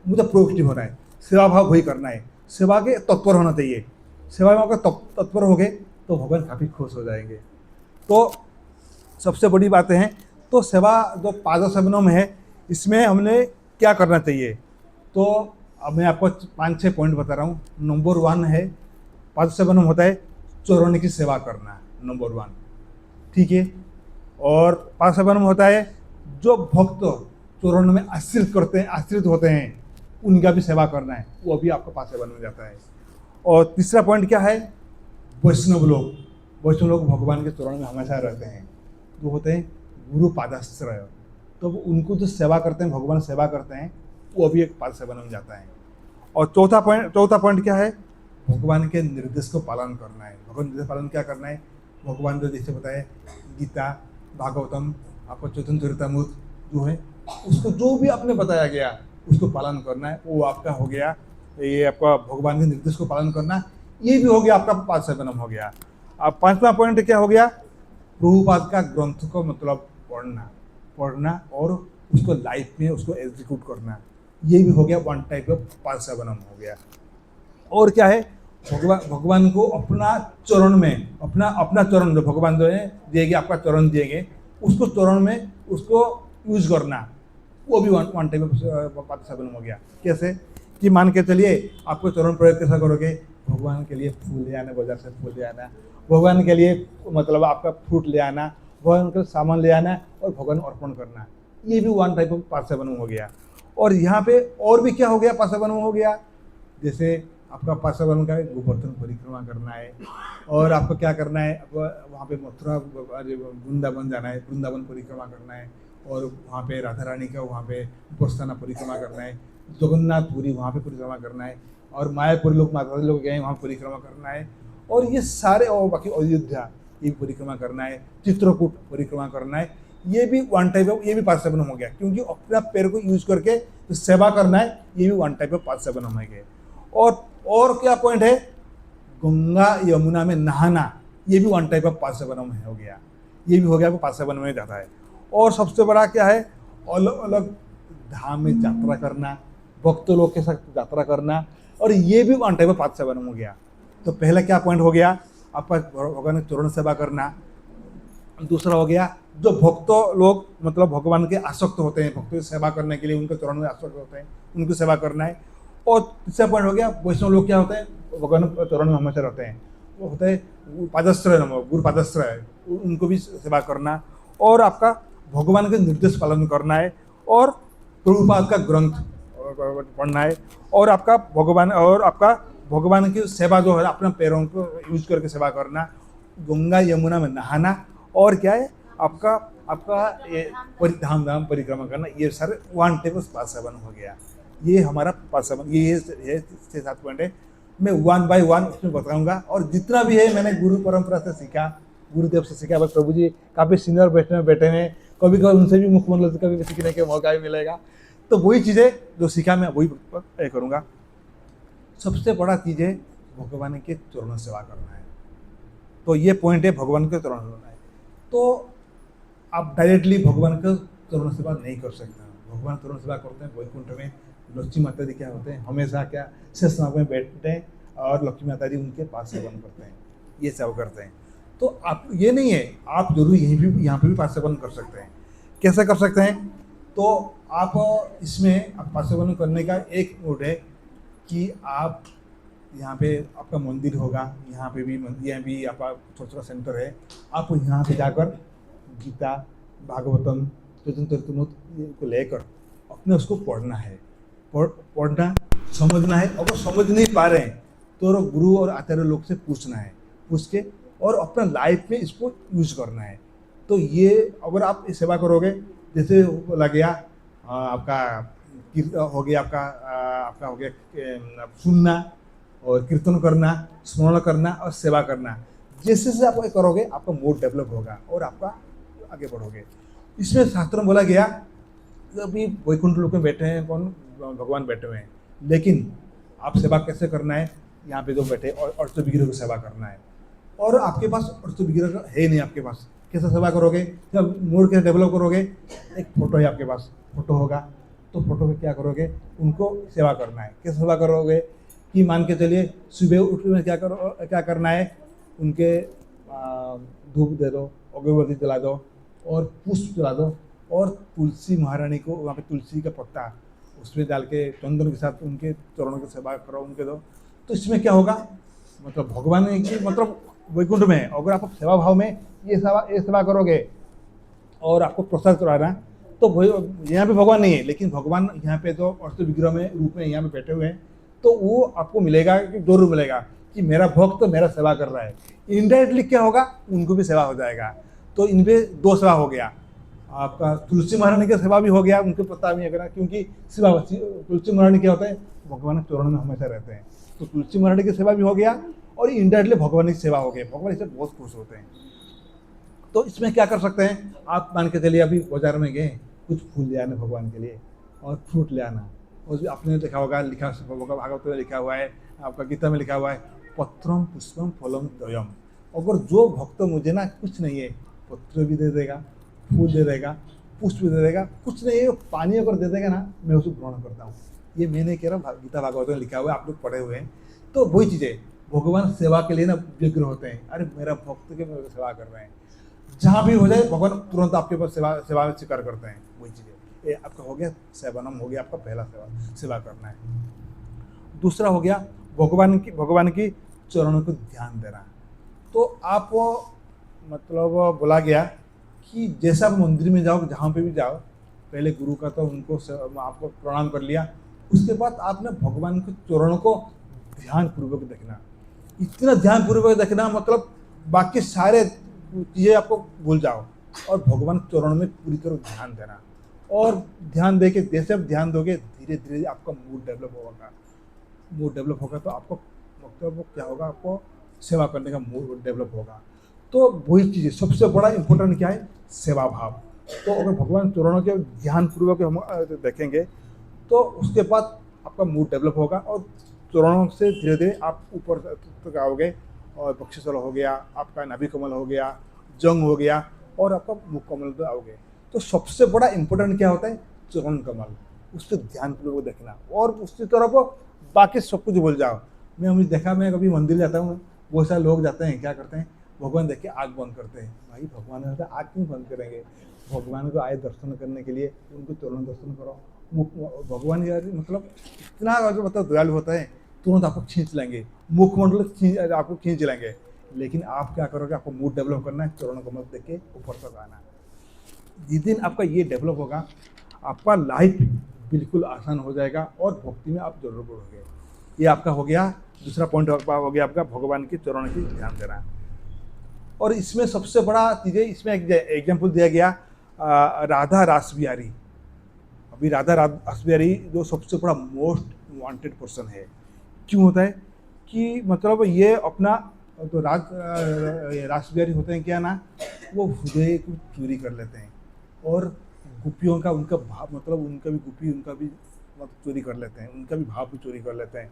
Speaker 1: मुझे प्रोएक्टिव होना है, सेवा भाव वही करना है, सेवा के तत्पर होना चाहिए। सेवा में अगर तत्पर हो गए तो भगवान काफ़ी खुश हो जाएंगे। तो सबसे बड़ी बातें हैं। तो सेवा जो पाद सेवनों में है, इसमें हमने क्या करना चाहिए, तो अब मैं आपको 5-6 पॉइंट बता रहा हूँ। नंबर 1 है, पाद सेवनम होता है चौराने की सेवा करना, नंबर 1, ठीक है। और पाद सेवनम होता है जो भक्त चौरानों में आश्रित होते हैं, उनका भी सेवा करना है, वो भी आपका पाद सेवन में जाता है। और तीसरा पॉइंट क्या है, वैष्णव लोग भगवान के चरण में हमेशा रहते हैं, वो होते हैं गुरु पादाश्रय। तो उनको जो सेवा करते हैं, भगवान सेवा करते हैं, वो भी एक पाद सेवन में जाता है। और चौथा पॉइंट क्या है, भगवान के निर्देश को पालन करना है। भगवान निर्देश पालन क्या करना है, भगवान जो जैसे बताए गीता, भागवतम, आपको चैतन्य चरितामृत जो है, उसको जो भी आपने बताया गया उसको पालन करना है, वो आपका हो गया। ये आपका भगवान के निर्देश को पालन करना, ये भी हो गया आपका पाद सेवनम हो गया। अब 5वां पॉइंट क्या हो गया, प्रभुपाद का ग्रंथ को मतलब पढ़ना और उसको लाइफ में उसको एग्जीक्यूट करना, ये भी हो गया 1 टाइप ऑफ पाद सेवनम हो गया। और क्या है, भगवान को अपना चरण में, अपना चरण जो भगवान जो है दिएंगे, आपका चरण दिएंगे, उसको चरण में उसको यूज करना, वो भी 1 टाइप ऑफ पाद सेवनम हो गया। कैसे कि मान के चलिए, आपको चरण प्रयोग कैसा करोगे, भगवान के लिए फूल ले आना, बाजार से फूल ले आना, भगवान के लिए मतलब आपका फ्रूट ले आना, भगवान का सामान ले आना और भगवान अर्पण करना, ये भी 1 टाइप ऑफ पाद सेवनम हो गया। और यहाँ पे और भी क्या हो गया, पाद सेवनम हो गया, जैसे आपका पाद सेवनम का गोवर्धन परिक्रमा करना है, और आपको क्या करना है, आपको वहाँ पे मथुरा वृंदावन जाना है, वृंदावन परिक्रमा करना है, और वहाँ पे राधा रानी का वहाँ पे उपस्थाना परिक्रमा करना है, जगन्नाथपुरी वहाँ पे परिक्रमा करना है, और मायापुरी लोग माता लोग गए वहाँ परिक्रमा करना है, और ये सारे, और बाकी अयोध्या ये परिक्रमा करना है, चित्रकूट परिक्रमा करना है। ये भी वन टाइप ऑफ, ये भी पार्थिवनम हो गया, क्योंकि अपना पैर को यूज करके जो सेवा करना है ये भी वन टाइप ऑफ पार्थिवनम है। और क्या पॉइंट है, गंगा यमुना में नहाना, ये भी वन टाइप ऑफ पार्थिवनम हो गया, ये भी हो गया, पार्थिवनम में जाता है। और सबसे बड़ा क्या है, अलग अलग धाम में यात्रा करना, भक्त लोग के साथ यात्रा करना, और ये भी वन टाइप ऑफ पार्थिवनम हो गया। तो पहला क्या पॉइंट हो गया, आपका भगवान की चरण सेवा करना। दूसरा हो गया जो भक्त लोग मतलब भगवान के आसक्त होते हैं, भक्तों की सेवा करने के लिए उनके चरण में आसक्त होते हैं, उनकी सेवा करना है। और तीसरा पॉइंट हो गया, वैष्णव लोग क्या होते हैं, भगवान के चरण में हमेशा रहते हैं, वो होते हैं पादश्रय, गुरु पादश्रय, उनको भी सेवा करना। और आपका भगवान के निर्देश पालन करना है, और प्रभुपाद का ग्रंथ पढ़ना है, और आपका भगवान की सेवा जो है अपने पैरों को यूज करके सेवा करना, गंगा यमुना में नहाना, और क्या है आपका ये धाम परिक्रमा करना। ये सारे वन टाइप ऑफ पार्थिवन हो गया। ये हमारा पार्थिवन, ये 6-7 पॉइंट है। मैं वन बाय वन उसमें बताऊंगा, और जितना भी है मैंने गुरु परंपरा से सीखा, गुरुदेव से सीखा। बस प्रभु जी काफ़ी सीनियर बैठे हैं, कभी कभी उनसे भी मुखमंडल से कभी सीखने का मौका भी मिलेगा। तो वही चीज़ें जो सीखा मैं वही करूँगा। सबसे बड़ा चीज़ है भगवान के चरण सेवा करना है। तो ये पॉइंट है, भगवान के चरण सेवा है। तो आप डायरेक्टली भगवान का चरण सेवा नहीं कर सकते। भगवान चरण सेवा करते हैं वैकुंठ में, लक्ष्मी माता जी क्या होते हैं, हमेशा क्या शेषनाग में बैठते हैं, और लक्ष्मी माता जी उनके पास सेवन करते हैं, ये सेवा करते हैं। तो आप ये नहीं है, आप जरूर यहाँ पे भी पास सेवन कर सकते हैं। कैसे कर सकते हैं, तो आप इसमें पास सेवन करने का एक मोड है कि आप यहाँ पे आपका मंदिर होगा, यहाँ भी आपका छोटा छोटा सेंटर है, आप यहाँ पे जाकर गीता, भागवतम, चैतन्य को लेकर अपने उसको पढ़ना है, पढ़ना समझना है। अगर समझ नहीं पा रहे हैं तो गुरु और आचार्य लोग से पूछ के और अपना लाइफ में इसको यूज करना है। तो ये अगर आप सेवा करोगे, जैसे बोला गया आपका हो गया, आपका हो गया सुनना और कीर्तन करना, स्मरण करना और सेवा करना, जैसे जैसे आप करोगे आपका मूड डेवलप होगा और आपका आगे बढ़ोगे। इसमें शास्त्र में बोला गया, अभी वैकुंठ लोक में बैठे हैं कौन, भगवान बैठे हुए हैं, लेकिन आप सेवा कैसे करना है, यहाँ पे जो बैठे और अष्टविग्रह की सेवा करना है। और आपके पास अष्टविग्रह है नहीं, आपके पास कैसे सेवा करोगे, जब मूड कैसे डेवलप करोगे, एक फोटो है आपके पास, फोटो होगा तो फोटो में क्या करोगे, उनको सेवा करना है। कैसे सेवा करोगे कि मान के चलिए सुबह उठने क्या करना है, उनके धूप दे दो, अगरबत्ती जला दो और पुष्प जला दो, और तुलसी महारानी को वहाँ पे तुलसी का पत्ता उसमें डाल के चंदन के साथ उनके चरणों की सेवा करो, उनके दो। तो इसमें क्या होगा, मतलब भगवान की मतलब वैकुंठ में अगर आप सेवा भाव में ये सेवा करोगे और आपको प्रसाद चढ़ाना, तो यहाँ पे भगवान नहीं है, लेकिन भगवान यहाँ पे तो अष्टविग्रह में रूप में यहाँ पे बैठे हुए हैं, तो वो आपको मिलेगा कि जरूर मिलेगा कि मेरा भक्त तो मेरा सेवा कर रहा है। इनडायरेक्टली क्या होगा, उनको भी सेवा हो जाएगा। तो इनपे दो सेवा हो गया, आपका तुलसी महारानी की सेवा भी हो गया, उनके पता भी अगर, क्योंकि सेवा तुलसी महारानी क्या होता है, भगवान के चरण में हमेशा रहते हैं, तो तुलसी महारानी की सेवा भी हो गया और इनडायरेक्टली भगवान की सेवा हो गई। भगवान इससे बहुत खुश होते हैं। तो इसमें क्या कर सकते हैं, आप मान के चलिए अभी बाजार में गए, कुछ फूल ले आने भगवान के लिए और फ्रूट ले आना, और आपने देखा होगा, लिखा होगा भागवत में लिखा हुआ है, आपका गीता में लिखा हुआ है, पत्रम पुष्पम फलम द्वयम। अगर जो भक्त मुझे ना कुछ नहीं है, पत्र भी दे देगा, फूल दे देगा, पुष्प भी दे देगा, कुछ नहीं है, पानी अगर दे देगा ना, मैं उसको ग्रहण करता हूँ। ये मैंने कह रहा हूँ, गीता भागवत में लिखा हुआ है, आप लोग पढ़े हुए हैं। तो वही चीज़ें भगवान सेवा के लिए ना व्यग्र होते हैं, अरे मेरा भक्त के मेरे सेवा कर रहे हैं, जहाँ भी हो जाए भगवान तुरंत आपके पास सेवा स्वीकार करते हैं। वही चीज़ें, ये आपका हो गया सेवनम, हो गया आपका पहला सेवा करना है। दूसरा हो गया भगवान की चरणों को ध्यान देना। तो आप मतलब बोला गया कि जैसा आप मंदिर में जाओ, जहाँ पे भी जाओ, पहले गुरु का तो उनको आपको प्रणाम कर लिया, उसके बाद आपने भगवान के चरणों को ध्यान पूर्वक देखना। इतना ध्यान पूर्वक देखना मतलब बाकी सारे चीज़ें आपको भूल जाओ और भगवान के चरणों में पूरी तरह ध्यान देना। और ध्यान दे के जैसे आप ध्यान दोगे, धीरे धीरे आपका मूड डेवलप होगा। मूड डेवलप होगा तो आपको मतलब क्या होगा, आपको सेवा करने का मूड डेवलप होगा। तो वही चीज़ सबसे बड़ा इम्पोर्टेंट क्या है, सेवा भाव। तो अगर भगवान चरणों के ध्यानपूर्वक हम देखेंगे तो उसके बाद आपका मूड डेवलप होगा और चरणों से धीरे धीरे आप ऊपर तक आओगे। और बक्षस्थल हो गया, आपका नाभि कमल हो गया, जंग हो गया और आपका मुख कमल पे आओगे। तो सबसे बड़ा इंपॉर्टेंट क्या होता है? चरण कमल। उससे ध्यानपूर्वक देखना और उसकी तरफ बाकी सब कुछ भूल जाओ। मैं देखा, मैं कभी मंदिर जाता हूँ, बहुत सारे लोग जाते हैं, क्या करते हैं, भगवान देख के आँख बंद करते हैं। भाई भगवान ने आँख क्यों बंद करेंगे? भगवान को आए दर्शन करने के लिए उनको चरण दर्शन करो। भगवान यार मतलब इतना मतलब दयालु होता है, तुरंत आपको खींच लेंगे, मुखमंडल आपको खींच लेंगे। लेकिन आप क्या करोगे? आपको मूड डेवलप करना है, चरण कमल देख के ऊपर तक आना है। जिस दिन आपका ये डेवलप होगा, आपका लाइफ बिल्कुल आसान हो जाएगा और भक्ति में आप जरूर बढ़ोगे। ये आपका हो गया दूसरा पॉइंट हो गया आपका भगवान के चरण की ध्यान देना। और इसमें सबसे बड़ा चीज़ें, इसमें एक एग्जाम्पल दिया गया राधा रास बिहारी। अभी राधा रास बिहारी जो सबसे बड़ा मोस्ट वांटेड पर्सन है। क्यों होता है कि मतलब ये अपना तो रास बिहारी होते हैं क्या ना, वो हृदय को चोरी कर लेते हैं और गोपियों का उनका भाव मतलब उनका भी गोपी उनका भी मतलब चोरी कर लेते हैं, उनका भी भाव भी चोरी कर लेते हैं।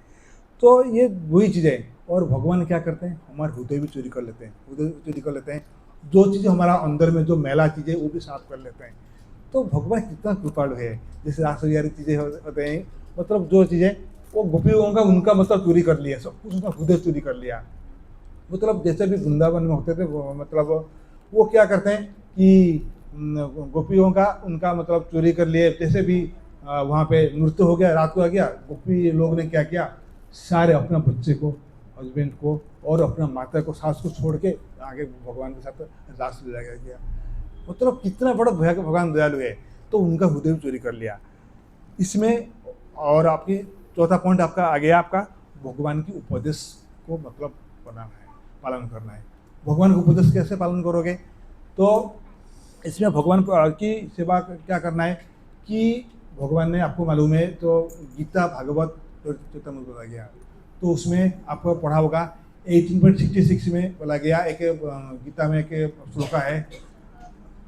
Speaker 1: तो ये वही चीज़ें। और भगवान क्या करते हैं? हमारे हृदय भी चोरी कर लेते हैं, हृदय चोरी कर लेते हैं। जो चीज़ें हमारा अंदर में जो मैला चीज़ें वो भी साफ कर लेते हैं। तो भगवान कितना कृपालु है। जैसे रास बिहारी चीज़ें होते हैं, मतलब जो चीज़ें वो गोपियों का उनका मतलब चोरी कर लिया, सब कुछ उनका हृदय चोरी कर लिया। मतलब जैसे भी वृंदावन में होते थे मतलब वो क्या करते हैं कि गोपियों का उनका मतलब चोरी कर लिए। जैसे भी वहाँ पे नृत्य हो गया, रात को आ गया, गोपी लोग ने क्या किया, सारे अपना बच्चे को, हस्बैंड को और अपना माता को, सास को छोड़ के आगे भगवान के साथ रास लीला गया। मतलब कितना बड़ा भगवान दयालु है। तो उनका हृदय चोरी कर लिया इसमें। और आपकी चौथा पॉइंट आपका आ गया, आपका भगवान की उपदेश को मतलब बनाना है, पालन करना है। भगवान का उपदेश कैसे पालन करोगे? तो इसमें भगवान की सेवा क्या करना है कि भगवान ने आपको मालूम है तो गीता भागवत चैतन्य बोला गया, तो उसमें आपको पढ़ा होगा 18.66 में बोला गया, एक गीता में एक श्लोका है,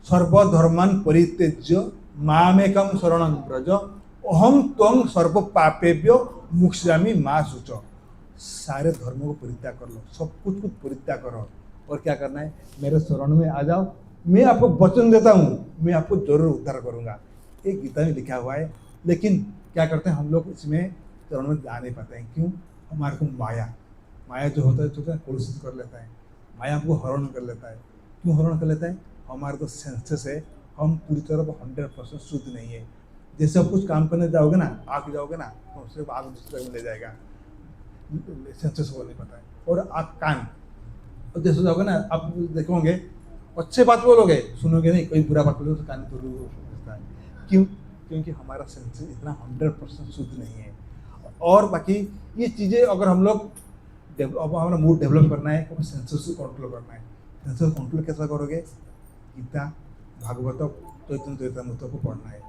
Speaker 1: सर्वधर्मान परित्यज्य मामेकं शरणं व्रज अहम त्वं सर्व पापेभ्यो मुक्ष्यामि मा शुच। सारे धर्मों को परित्याग कर लो, सब कुछ परित्याग करो और क्या करना है? मेरे शरण में आ जाओ, मैं आपको वचन देता हूँ, मैं आपको जरूर उद्धार करूँगा। एक गीता में लिखा हुआ है। लेकिन क्या करते हैं हम लोग? इसमें चरण में जा नहीं पाते हैं। क्यों? हमारे को माया जो होता है कलुषित कर लेता है, माया हमको हरण कर लेता है। क्यों हरण कर लेता है? हमारे तो सेंसेस है, हम पूरी तरह 100% शुद्ध नहीं है। जैसे आप कुछ काम करने जाओगे ना, आग जाओगे ना, तो सिर्फ आग दूसरे में ले जाएगा, सेंसेस को नहीं पता है। और आग कान, और जैसे जाओगे ना, आप देखोगे अच्छे बात बोलोगे सुनोगे नहीं, कोई बुरा बात बोलोगे तो कान तो है। क्यों? क्योंकि हमारा सेंसेस इतना 100% शुद्ध नहीं है। और बाकी ये चीज़ें अगर हम लोग अब हमारा मूड डेवलप करना है तो सेंसेस को कंट्रोल करना है। सेंसेस कंट्रोल कैसा करोगे? गीता भागवत चैतन्य चरितामृत को पढ़ना है।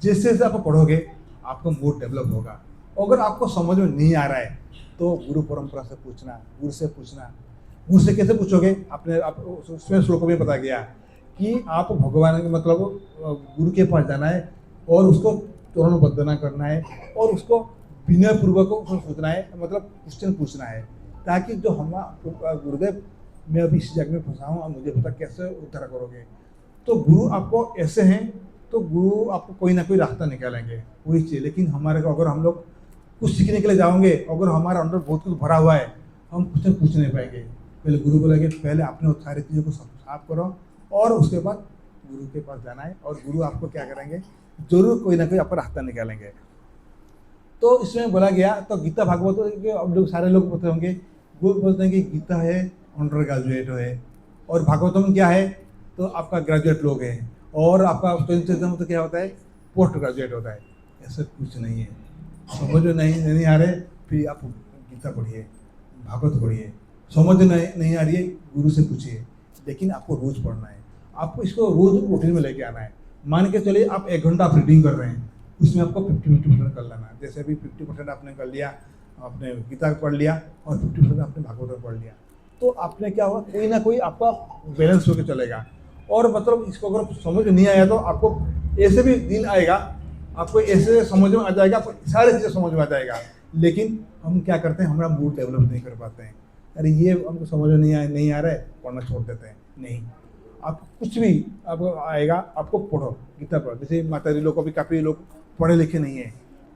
Speaker 1: जैसे जैसे आप पढ़ोगे आपका मूड डेवलप होगा। अगर आपको समझ में नहीं आ रहा है तो गुरु परंपरा से पूछना, गुरु से पूछना। गुरु से कैसे पूछोगे? आपने आप उसमें श्लोक में बताया गया कि आप भगवान के मतलब गुरु के पास जाना है और उसको चरण वंदना करना है और उसको विनय पूर्वक उसको सोचना है, मतलब क्वेश्चन पूछना है, ताकि जो हम गुरुदेव मैं अभी इस जगह में फंसा हूँ, आप मुझे पता कैसे उद्धार करोगे। तो गुरु आपको ऐसे हैं तो गुरु आपको कोई ना कोई रास्ता निकालेंगे, वही चाहिए। लेकिन हमारे को अगर हम लोग कुछ सीखने के लिए जाओगे, अगर हमारा अंदर बहुत कुछ भरा हुआ है, हम कुछ पूछ नहीं पाएंगे। पहले गुरु बोलेंगे पहले आपने उस सारी चीज़ों को साफ करो और उसके बाद गुरु के पास जाना है। और गुरु आपको क्या करेंगे? जरूर कोई ना कोई आपका रास्ता निकालेंगे। तो इसमें बोला गया, तो गीता भागवत के अब लोग सारे लोग बोलते होंगे, वो बोलते हैं कि गीता है अंडर ग्रेजुएट है और भागवतम क्या है तो आपका ग्रेजुएट लोग हैं, और आपका चैतन्य तो क्या होता है? पोस्ट ग्रेजुएट होता है। ऐसा कुछ नहीं है। समझ में नहीं आ रहे फिर आप गीता पढ़िए, भागवत पढ़िए। समझ नहीं आ रही है गुरु से पूछिए। लेकिन आपको रोज पढ़ना है, आपको इसको रोज रूटीन में लेके आना है। मान के चलिए आप 1 घंटा आप रीडिंग कर रहे हैं, उसमें आपको 50% कर लेना है। जैसे अभी 50% आपने कर लिया, आपने गीता पढ़ लिया और 50% आपने भागवत पढ़ लिया, तो आपने क्या होगा? कोई ना कोई आपका बैलेंस होकर चलेगा। और मतलब इसको अगर समझ नहीं आया तो आपको ऐसे भी दिन आएगा, आपको ऐसे समझ में आ जाएगा, आपको सारी चीज़ें समझ में आ जाएगा। लेकिन हम क्या करते हैं, हमारा मूड डेवलप नहीं कर पाते हैं। अरे ये हमको समझ में नहीं आ रहा है, पढ़ना छोड़ देते हैं। नहीं, आपको कुछ भी आपको आएगा, आपको पढ़ो, कितना पढ़ो। जैसे माताजी लोग, अभी काफ़ी लोग पढ़े लिखे नहीं है,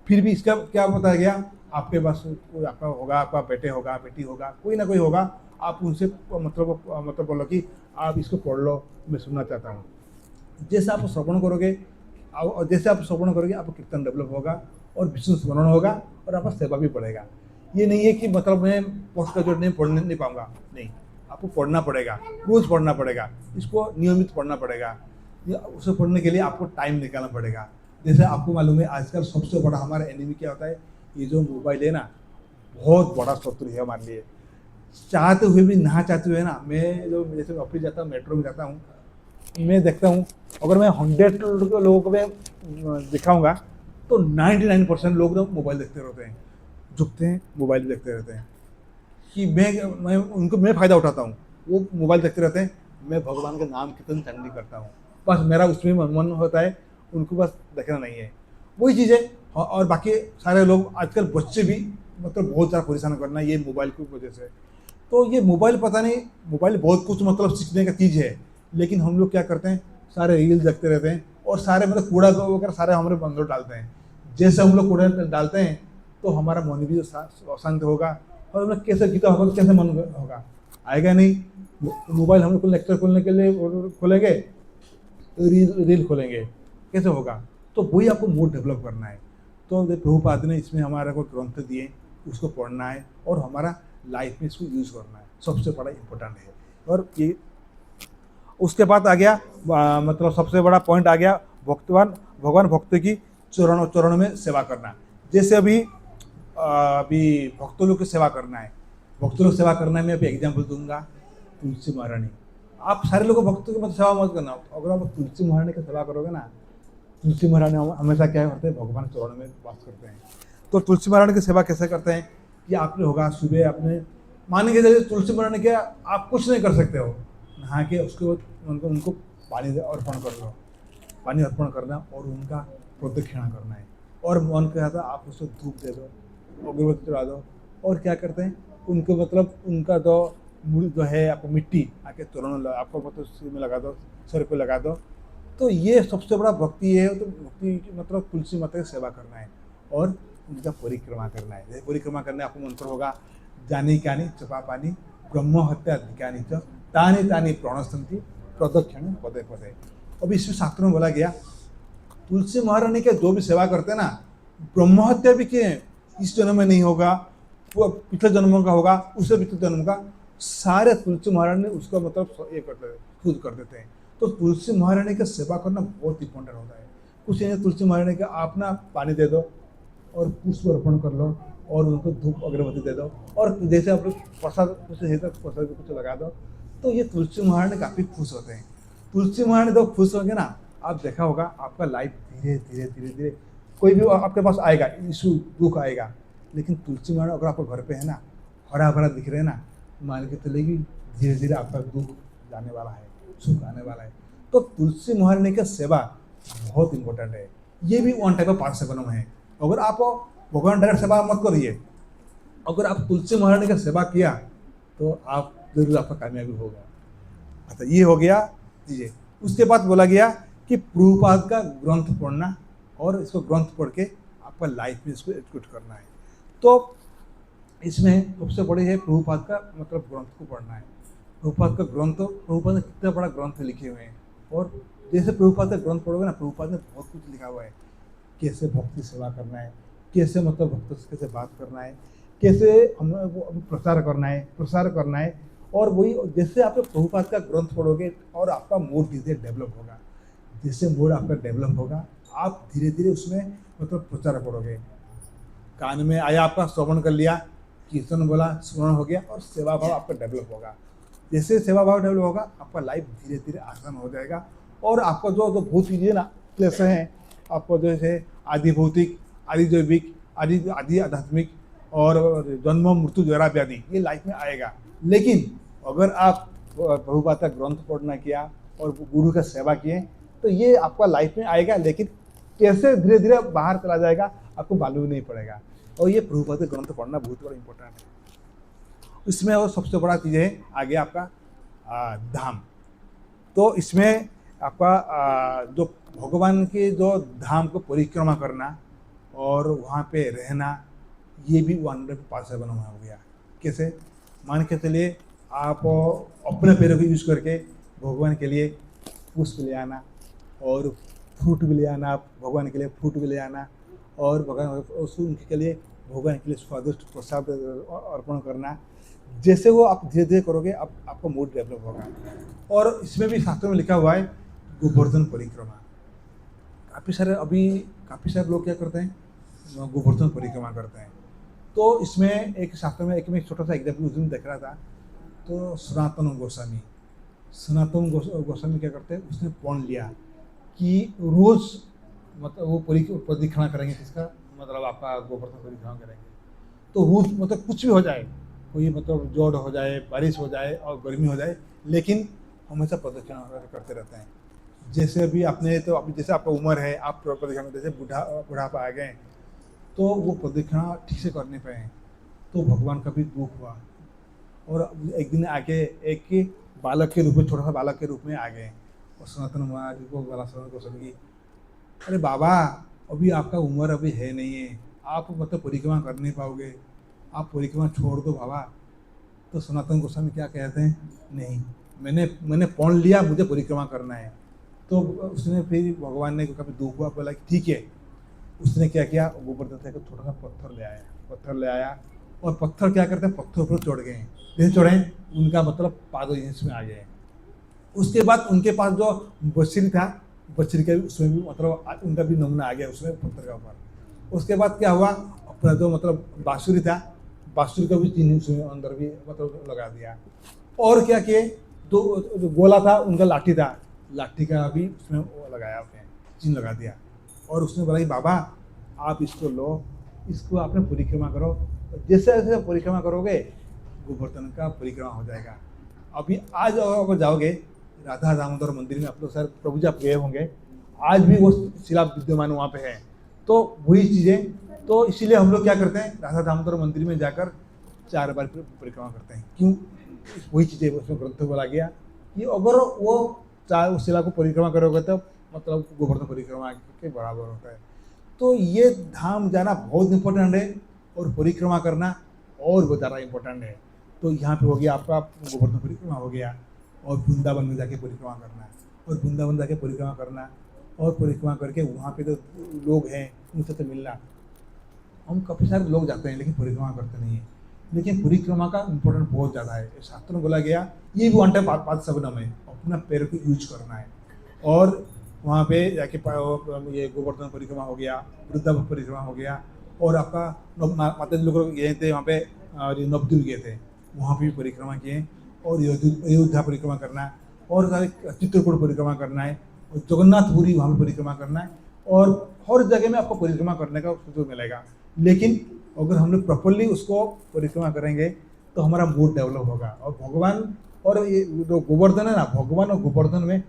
Speaker 1: फिर भी इसका क्या बताया गया, आपके पास कोई आपका होगा, आपका बेटे होगा, बेटी होगा, कोई ना कोई होगा, आप उनसे मतलब बोलो कि आप इसको पढ़ लो, मैं सुनना चाहता हूँ। जैसे आप श्रवण करोगे, और जैसे आप श्रवण करोगे, आपका कीर्तन डेवलप होगा और विष्णु स्मरण होगा और आपका सेवा भी बढ़ेगा। ये नहीं है कि मतलब मैं पोस्ट ग्रेजुएट नहीं पढ़ने नहीं पाऊंगा, नहीं, आपको पढ़ना पड़ेगा, रोज पढ़ना पड़ेगा, इसको नियमित पढ़ना पड़ेगा। उसे पढ़ने के लिए आपको टाइम निकालना पड़ेगा। जैसे आपको मालूम है आजकल सबसे बड़ा हमारा एनिमी क्या होता है, ये जो मोबाइल है ना, बहुत बड़ा शत्रु है हमारे लिए। चाहते हुए भी ना चाहते हुए ना, मैं जो जैसे ऑफिस जाता हूँ, मेट्रो में जाता हूँ, मैं देखता हूँ, अगर मैं 100 लोगों को मैं दिखाऊंगा तो 99% लोग ना मोबाइल देखते रहते हैं, झुकते हैं, मोबाइल देखते रहते हैं। कि मैं फ़ायदा उठाता हूँ, वो मोबाइल देखते रहते हैं, मैं भगवान के नाम कीर्तन चंडी करता हूँ, बस मेरा उसमें मन होता है, उनको बस देखना नहीं है, वही चीज़ें। और बाकी सारे लोग, आजकल बच्चे भी मतलब बहुत ज़्यादा परेशान करना ये मोबाइल की वजह से। तो ये मोबाइल पता नहीं, मोबाइल बहुत कुछ मतलब सीखने का चीज़ है, लेकिन हम लोग क्या करते हैं, सारे रील्स देखते रहते हैं और सारे मतलब कूड़ा वगैरह सारे हमारे अंदर डालते हैं। जैसे हम लोग कूड़ा डालते हैं तो हमारा मन भी अशांत होगा, और हम लोग कैसे गीता होगा तो कैसे मन होगा, आएगा नहीं। मोबाइल हम लोग को लेक्चर खोलने के लिए खोलेंगे, रील खोलेंगे, कैसे होगा। तो वही आपको मूड डेवलप करना है। तो प्रभुपाद ने इसमें हमारे को ग्रंथ दिए, उसको पढ़ना है और हमारा लाइफ में इसको यूज़ करना है, सबसे बड़ा इम्पोर्टेंट है। और ये उसके बाद आ गया मतलब सबसे बड़ा पॉइंट आ गया, भगवान भक्त की चरणों में सेवा करना। जैसे अभी भक्तों लोग की सेवा करना है, भक्तों लोग सेवा करना है, मैं अभी एग्जाम्पल दूंगा, तुलसी महारानी। आप सारे लोग भक्तों की मतलब सेवा मत करना, अगर आप तुलसी महारानी की सेवा करोगे ना, तुलसी महारानी हमेशा क्या करते हैं, भगवान चरणों में वास करते हैं। तो तुलसी महारानी की सेवा कैसे करते हैं कि आपने होगा सुबह, आपने मान के चलिए तुलसी महारानी के आप कुछ नहीं कर सकते हो, नहा के उसके बाद उनको पानी अर्पण कर लो, पानी अर्पण करना और उनका प्रदक्षिणा करना है। और मन कहा था आप उसको धूप दे दो, अगरबत्ती चढ़ा दो, और क्या करते हैं उनको मतलब उनका जो है आपको मिट्टी आके चरणों आपको मतलब सिर में लगा दो, सर पे लगा दो। तो ये सबसे बड़ा भक्ति है। तो भक्ति मतलब तुलसी माता की सेवा करना है और उनका परिक्रमा करना है। जैसे परिक्रमा करने आपको मंत्र होगा, जानी कानी चपा पानी ब्रह्म हत्या अधिकानी च तानी तानी प्रणसंति प्रदक्षिण पदे पदे। अब इसमें शास्त्र में बोला गया, तुलसी महारानी के जो भी सेवा करते हैं ना, ब्रह्म हत्या भी किए, इस जन्म में नहीं होगा, वो पिछले जन्मों का होगा, उससे पिछले जन्म का, सारे तुलसी महारानी उसका मतलब ये करते खुद कर देते हैं। तो तुलसी महारानी का सेवा करना बहुत इंपॉर्टेंट होता है। कुछ नहीं, तुलसी महारानी का आप ना पानी दे दो और पुष्प अर्पण कर लो और उनको धूप अगरबत्ती दे दो, और जैसे आप प्रसाद कुछ है तो प्रसाद कुछ लगा दो। तो ये तुलसी महारानी काफ़ी खुश होते हैं। तुलसी महारानी जब खुश होंगे ना, आप देखा होगा आपका लाइफ धीरे धीरे धीरे धीरे, कोई भी आपके पास आएगा इशू दुख आएगा, लेकिन तुलसी महारानी अगर आपको घर पे है ना, हरा भरा दिख रहे हैं ना, मान के चलेगी धीरे धीरे आपका दुख जाने वाला है, सुख आने वाला है। तो तुलसी महारानी का सेवा बहुत इंपॉर्टेंट है। ये भी वन टाइप ऑफ पार्थ सेवनम है। अगर आप भगवान डायरेक्ट सेवा मत करिए, अगर आप तुलसी महारानी का सेवा किया तो आप जरूर आपका कामयाबी होगा। अच्छा, ये हो गया चीज़ें। उसके बाद बोला गया कि प्रभुपाद का ग्रंथ पढ़ना, और इसको ग्रंथ पढ़ के आपका लाइफ में इसको एग्जीक्यूट करना है। तो इसमें सबसे बड़े है प्रभुपाद का मतलब ग्रंथ को पढ़ना है। प्रभुपाद का ग्रंथ, प्रभुपाद ने कितना बड़ा ग्रंथ लिखे हुए हैं, और जैसे प्रभुपाद का ग्रंथ पढ़ोगे ना, प्रभुपाद ने बहुत कुछ लिखा हुआ है, कैसे भक्ति सेवा करना है, कैसे मतलब भक्तों से कैसे बात करना है, कैसे हम प्रसार करना है। और वही जैसे आप प्रभुपाद का ग्रंथ पढ़ोगे और आपका मूड धीरे धीरे डेवलप होगा, जैसे मूड आपका डेवलप होगा आप धीरे धीरे उसमें मतलब प्रचार करोगे। कान में आया, आपका श्रवण कर लिया, कीर्तन बोला, स्मरण हो गया, और सेवा भाव आपका डेवलप होगा। जैसे सेवा भाव डेवलप होगा आपका लाइफ धीरे धीरे आसान हो जाएगा, और आपका जो बहुत चीज़ें ना क्लेश हैं, आपको जैसे आदि भौतिक, आदि जैविक, आदि आध्यात्मिक और जन्म मृत्यु जरा व्याधि, ये लाइफ में आएगा। लेकिन अगर आप प्रभुपाद का ग्रंथ पढ़ना किया, और गुरु का सेवा किए, तो ये आपका लाइफ में आएगा, लेकिन कैसे धीरे धीरे बाहर चला जाएगा आपको मालूम नहीं पड़ेगा। और ये प्रभुपाद के ग्रंथ पढ़ना बहुत बड़ा इंपॉर्टेंट है। इसमें और सबसे बड़ा चीज़ है आगे आपका धाम। तो इसमें आपका जो भगवान के जो धाम को परिक्रमा करना और वहाँ पे रहना, ये भी 100% हो गया। कैसे? मान के चलिए आप अपने पैरों को यूज करके भगवान के लिए पुष्प ले आना और फ्रूट भी ले आना, भगवान के लिए फ्रूट भी ले आना और भगवान उनके लिए भगवान के लिए स्वादिष्ट प्रसाद अर्पण करना। जैसे वो आप धीरे धीरे करोगे आपका मूड डेवलप होगा। और इसमें भी शास्त्रों में लिखा हुआ है गोवर्धन परिक्रमा। काफ़ी सारे लोग क्या करते हैं, गोवर्धन परिक्रमा करते हैं। तो इसमें एक शास्त्र में एक छोटा सा एग्जाम्पल उस दिन देख रहा था। तो सनातन गोस्वामी क्या करते हैं, उसने पौन लिया कि रोज मतलब वो परिक्रमा करेंगे, किसका मतलब आपका गोवर्धन परिक्रमा करेंगे। तो रोज मतलब कुछ भी हो जाए, कोई मतलब जोड़ हो जाए, बारिश हो जाए और गर्मी हो जाए, लेकिन हमेशा प्रदक्षिणा करते रहते हैं। जैसे अभी आपने तो अभी जैसे आपका उम्र है, आप प्रदक्षिणा जैसे बुढ़ापा आ गए तो वो प्रदक्षिणा ठीक से करने पाए, तो भगवान का भी दुख हुआ। और एक दिन आके एक बालक के रूप में, छोटा सा बालक के रूप में आ गए और सनातन महाराज को बोला, सनातन गोस्वामी की, अरे बाबा अभी आपका उम्र अभी है नहीं है, आप मतलब परिक्रमा कर नहीं पाओगे, आप परिक्रमा छोड़ दो बाबा। तो सनातन गोस्वामी क्या कहते हैं, नहीं मैंने पौन लिया, मुझे परिक्रमा करना है। तो उसने फिर भगवान ने कभी दुख हुआ, बोला कि ठीक है। उसने क्या किया, गोवर्धन से छोटा सा पत्थर ले आया और पत्थर क्या करते हैं, पत्थर पर चढ़ गए। जैसे चढ़े उनका मतलब पादों इसमें आ गए। उसके बाद उनके पास जो बछड़ी था, बछड़ी का भी उसमें भी मतलब उनका भी नमूना आ गया उसमें पत्थर के ऊपर। उसके बाद क्या हुआ, अपना जो मतलब बांसुरी था, बांसुरी का भी चिन्ह उसमें अंदर भी मतलब लगा दिया। और क्या किए, जो गोला था उनका लाठी था, लाठी का भी उसमें लगाया, उसने चिन्ह लगा दिया। और उसने बोला कि बाबा आप इसको लो, इसको आपने परिक्रमा करो, जैसे जैसे परिक्रमा करोगे गोवर्धन का परिक्रमा हो जाएगा। अभी आज अगर जाओगे राधा दामोदर मंदिर में, आप लोग सर प्रभु जी आप गए होंगे, आज भी वो शिला विद्यमान वहाँ पे है। तो वही चीज़ें, तो इसीलिए हम लोग क्या करते हैं, राधा दामोदर मंदिर में जाकर 4 बार परिक्रमा करते हैं। क्यों? वही चीज़ें उसमें ग्रंथ बोला गया कि अगर वो उस शिला को परिक्रमा करोगे तो मतलब गोवर्धन परिक्रमा के बराबर होता है। तो ये धाम जाना बहुत इंपॉर्टेंट है और परिक्रमा करना और बहुत ज़्यादा इंपॉर्टेंट है। तो यहाँ पे हो गया आपका गोवर्धन परिक्रमा हो गया, और वृंदावन में जाके परिक्रमा करना, और वृंदावन जाके परिक्रमा करना, और परिक्रमा करके वहाँ पे जो लोग हैं उनसे तो मिलना। हम काफ़ी सारे लोग जाते हैं लेकिन परिक्रमा करते नहीं हैं। लेकिन परिक्रमा का इम्पोर्टेंट बहुत ज़्यादा है। शास्त्र में बोला गया ये भी 1 टाइम 5 शब्दों में अपना पैर को यूज करना है। और वहाँ पे जाके ये गोवर्धन परिक्रमा हो गया, वृंदावन परिक्रमा हो गया, और आपका माता जी लोग गए थे वहाँ पे, नवद्वीप गए थे, वहाँ पे भी परिक्रमा किए। और अयोध्या परिक्रमा करना है, और चित्रकूट परिक्रमा करना है, और जगन्नाथपुरी वहाँ पे परिक्रमा करना है, और हर जगह में आपको परिक्रमा करने का सुযোग मिलेगा। लेकिन अगर हम लोग प्रॉपरली उसको परिक्रमा करेंगे तो हमारा मूड डेवलप होगा। और भगवान और ये जो गोवर्धन है ना, भगवान और गोवर्धन में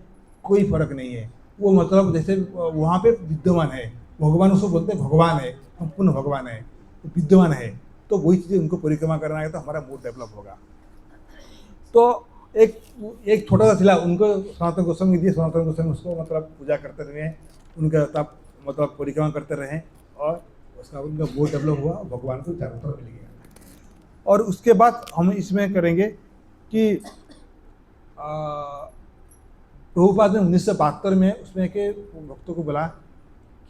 Speaker 1: कोई फर्क नहीं है। वो मतलब जैसे वहाँ पे विद्यमान है, भगवान उसको बोलते हैं भगवान है, संपूर्ण भगवान है, विद्यमान है। तो वही चीज़ें उनको परिक्रमा करना है तो हमारा मूड डेवलप होगा। तो एक छोटा सा शिला उनको सनातन गोस्वामी दिए, सनातन गोस्वामी उसको मतलब पूजा करते रहे, उनका तब मतलब परिक्रमा करते रहे, और उसका उनका मूड डेवलप हुआ, भगवान को चारों तरफ मिल गया। और उसके बाद हम इसमें करेंगे कि प्रभुपाद ने 1972 में उसमें के भक्तों को बोला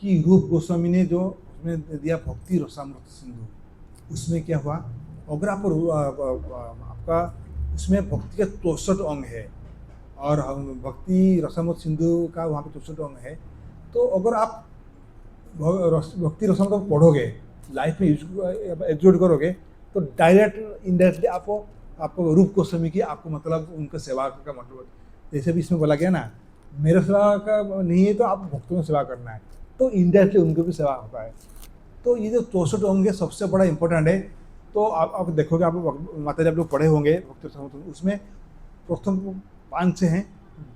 Speaker 1: कि रूप गोस्वामी ने जो उसमें दिया भक्ति रसामृत सिंधु, उसमें क्या हुआ, अगर आपका उसमें भक्ति के 64 अंग है, और भक्ति रसामृत सिंधु का वहाँ पे 64 अंग है। तो अगर आप भक्ति रसामृत पढ़ोगे, लाइफ में एग्जीक्यूट करोगे, तो डायरेक्ट इनडायरेक्टली आपको रूप गोस्वामी की आपको मतलब उनका सेवा का मतलब, जैसे भी इसमें बोला गया ना, मेरे सेवा का नहीं है तो आप भक्तों में सेवा करना है, तो इनडायरेक्टली उनको भी सेवा होता है। तो ये जो 64 अंग है सबसे बड़ा इंपॉर्टेंट है। तो आप देखोगे, आप माता जी आप लोग पढ़े होंगे भक्ति रसामृत, उसमें प्रथम 5 हैं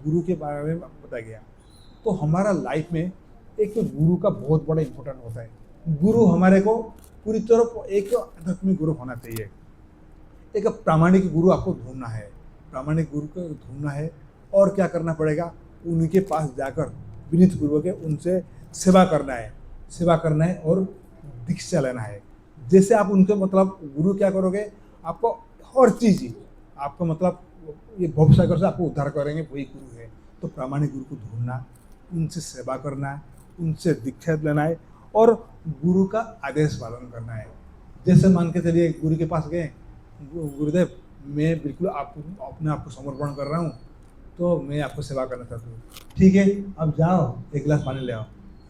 Speaker 1: गुरु के बारे में बताया गया। तो हमारा लाइफ में एक तो गुरु का बहुत बड़ा इम्पोर्टेंट होता है। गुरु हमारे को पूरी तरह एक आध्यात्मिक गुरु होना चाहिए। एक प्रामाणिक गुरु आपको ढूंढना है, प्रामाणिक गुरु को ढूंढना है। और क्या करना पड़ेगा, उनके पास जाकर विनीत पूर्वक उनसे सेवा करना है, सेवा करना है और दीक्षा लेना है। जैसे आप उनके मतलब गुरु क्या करोगे, आपको हर चीज़ आपको मतलब ये भवसागर से आपको उद्धार करेंगे, वही गुरु है। तो प्रामाणिक गुरु को ढूंढना, उनसे सेवा करना है, उनसे दीक्षा लेना है और गुरु का आदेश पालन करना है। जैसे मान के चलिए गुरु के पास गए, गुरुदेव मैं बिल्कुल आपको अपने आप को समर्पण कर रहा हूँ, तो मैं आपको सेवा करना चाहता हूँ। ठीक है, अब जाओ एक गिलास पानी ले आओ।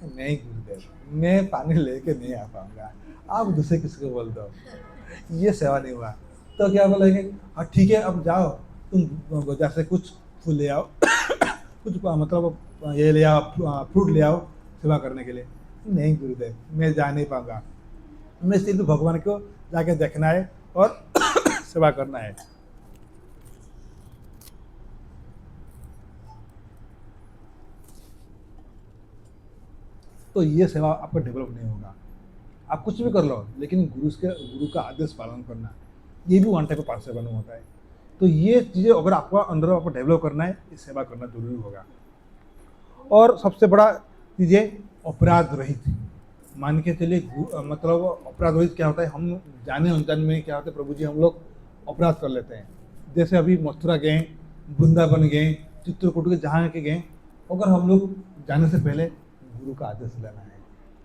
Speaker 1: नहीं गुरुदेव मैं पानी लेके नहीं आ पाऊँगा, आप दूसरे किसी को बोल दो, ये सेवा नहीं हुआ। तो क्या बोलेंगे, हाँ ठीक है अब जाओ तुम बाजार से कुछ फूल ले आओ कुछ मतलब ये ले आओ, फ्रूट ले आओ सेवा करने के लिए। नहीं गुरुदेव मैं जा नहीं पाऊँगा, मैं सिर्फ भगवान को जाके देखना है और सेवा करना है। तो ये सेवा आपका डेवलप नहीं होगा। आप कुछ भी कर लो लेकिन गुरु का आदेश पालन करना, ये भी one type of part seven होता है। तो ये चीज़ें अगर आपको अंदर आपको डेवलप करना है, ये सेवा करना जरूरी होगा। और सबसे बड़ा चीज़ है अपराध रहित। मान के चलिए मतलब अपराध रहित क्या होता है, हम जाने अनजाने में क्या होता है प्रभु जी हम लोग अपराध कर लेते हैं। जैसे अभी मथुरा गए, वृंदावन गए, चित्रकूट के जहाँ के गए, अगर हम लोग जाने से पहले गुरु का आदेश लेना है,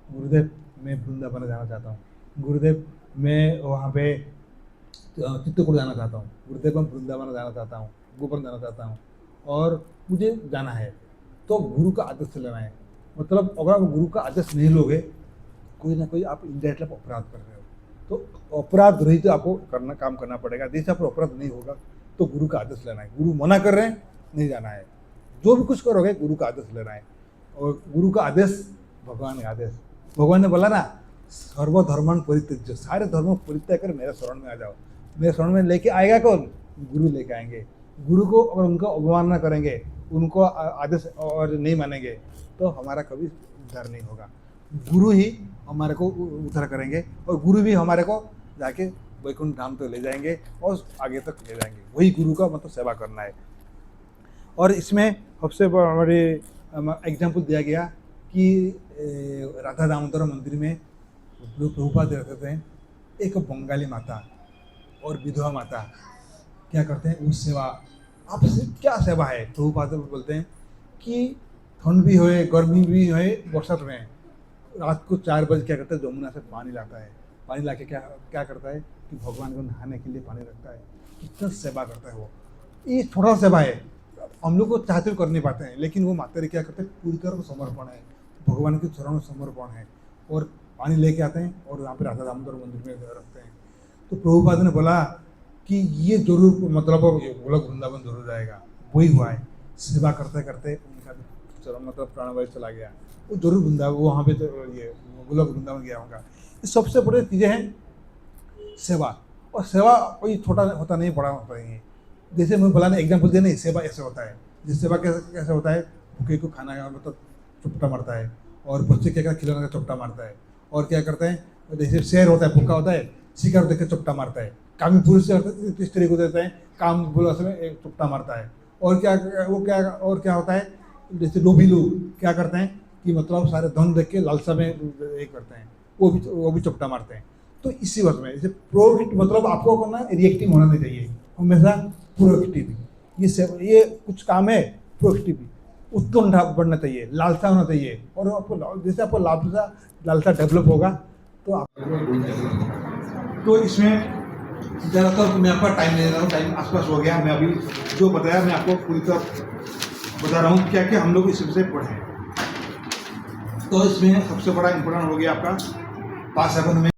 Speaker 1: गुरुदेव मैं वृंदावन जाना चाहता हूँ, गुरुदेव मैं वहाँ पे चित्रकूट जाना चाहता हूँ, गुरुदेव मैं वृंदावन जाना चाहता हूँ, गोवर्धन जाना चाहता हूँ और मुझे जाना है। तो गुरु का आदेश लेना है। मतलब अगर आप गुरु का आदेश नहीं लोगे, कोई ना कोई आप इनडायरेक्टली अपराध कर रहे हो। तो अपराध रहित तो आपको काम करना पड़ेगा। जैसे आप अपराध नहीं होगा तो गुरु का आदेश लेना है। गुरु मना कर रहे हैं, नहीं जाना है। जो भी कुछ करोगे गुरु का आदेश लेना है। और गुरु का आदेश भगवान का आदेश, भगवान ने बोला ना सर्वधर्मन परित्यज्य, सारे धर्मों परित्याग कर मेरे शरण में आ जाओ। मेरे शरण में लेके आएगा कौन, गुरु लेके आएंगे। गुरु को अगर उनका अवमानना करेंगे, उनको आदेश और नहीं मानेंगे, तो हमारा कभी उद्धार नहीं होगा। गुरु ही हमारे को उद्धार करेंगे और गुरु भी हमारे को जाके वैकुंठ धाम तक ले जाएंगे और आगे तक ले जाएंगे। वही गुरु का मतलब सेवा करना है। और इसमें सबसे बड़े एग्जाम्पल दिया गया कि राधा दामोदर मंदिर में प्रभुपाद रहते थे, एक बंगाली माता और विधवा माता क्या करते हैं, उस सेवा आपसे क्या सेवा है। प्रभुपाद बोलते हैं कि ठंड भी होए, गर्मी भी होए, बरसात में रात को 4 बजे क्या करता है, जमुना से पानी लाता है। पानी ला के क्या करता है कि भगवान को नहाने के लिए पानी रखता है। कितना सेवा करता है वो। ये छोटा सेवा है, हम लोग को चाहते कर नहीं पाते हैं, लेकिन वो माता क्या करते हैं, पूरी तरह समर्पण है, भगवान के चरणों में समर्पण है और पानी लेके आते हैं और यहाँ पे राधा दामोदर मंदिर में रखते हैं। तो प्रभुपाद ने बोला कि ये जरूर मतलब गोलक वृंदावन जरूर जाएगा। वही हुआ है, सेवा करते करते उनका चरण मतलब प्राणवायु चला गया, वो जरूर वृंदावन वहाँ पे ये गोलक वृंदावन गया होगा। ये सबसे बड़ी चीज़ें हैं सेवा। और सेवा कोई छोटा होता नहीं, बड़ा होता नहीं है। जैसे मैं बोला ना एग्जाम्पल दे नहीं, सेवा ऐसे होता है। जिस सेवा कैसे होता है, भूखे को खाना मतलब चुपटा मारता है और बच्चे क्या करता है, खिलौने का चुपटा मारता है। और क्या करते हैं, जैसे शेर होता है भूखा होता है, शिकार देख के चुपटा मारता है। कामी पुरुष से स्त्री को देते हैं, काम बोला में एक चुपटा मारता है। और क्या होता है, जैसे लोभी लोग क्या करते हैं कि मतलब सारे धन देख के लालसा में ये करते हैं, वो भी चुपटा मारते हैं। तो इसी वक्त में जैसे प्रोएक्टिव मतलब आपको करना रिएक्टिव होना नहीं चाहिए, हमेशा प्रोएक्टिव। ये कुछ काम है प्रोएक्टिव, उत्कंठा बढ़ना चाहिए, लालसा होना चाहिए। और आपको जैसे आपको लालसा डेवलप होगा तो आप तो इसमें ज़्यादातर मैं आपका टाइम ले रहा हूँ, टाइम आसपास हो गया। मैं अभी जो बताया मैं आपको पूरी तरह बता रहा हूँ क्या क्या हम लोग इस विषय पढ़े। तो इसमें सबसे बड़ा इम्पोर्टेंट हो गया आपका पास 7 में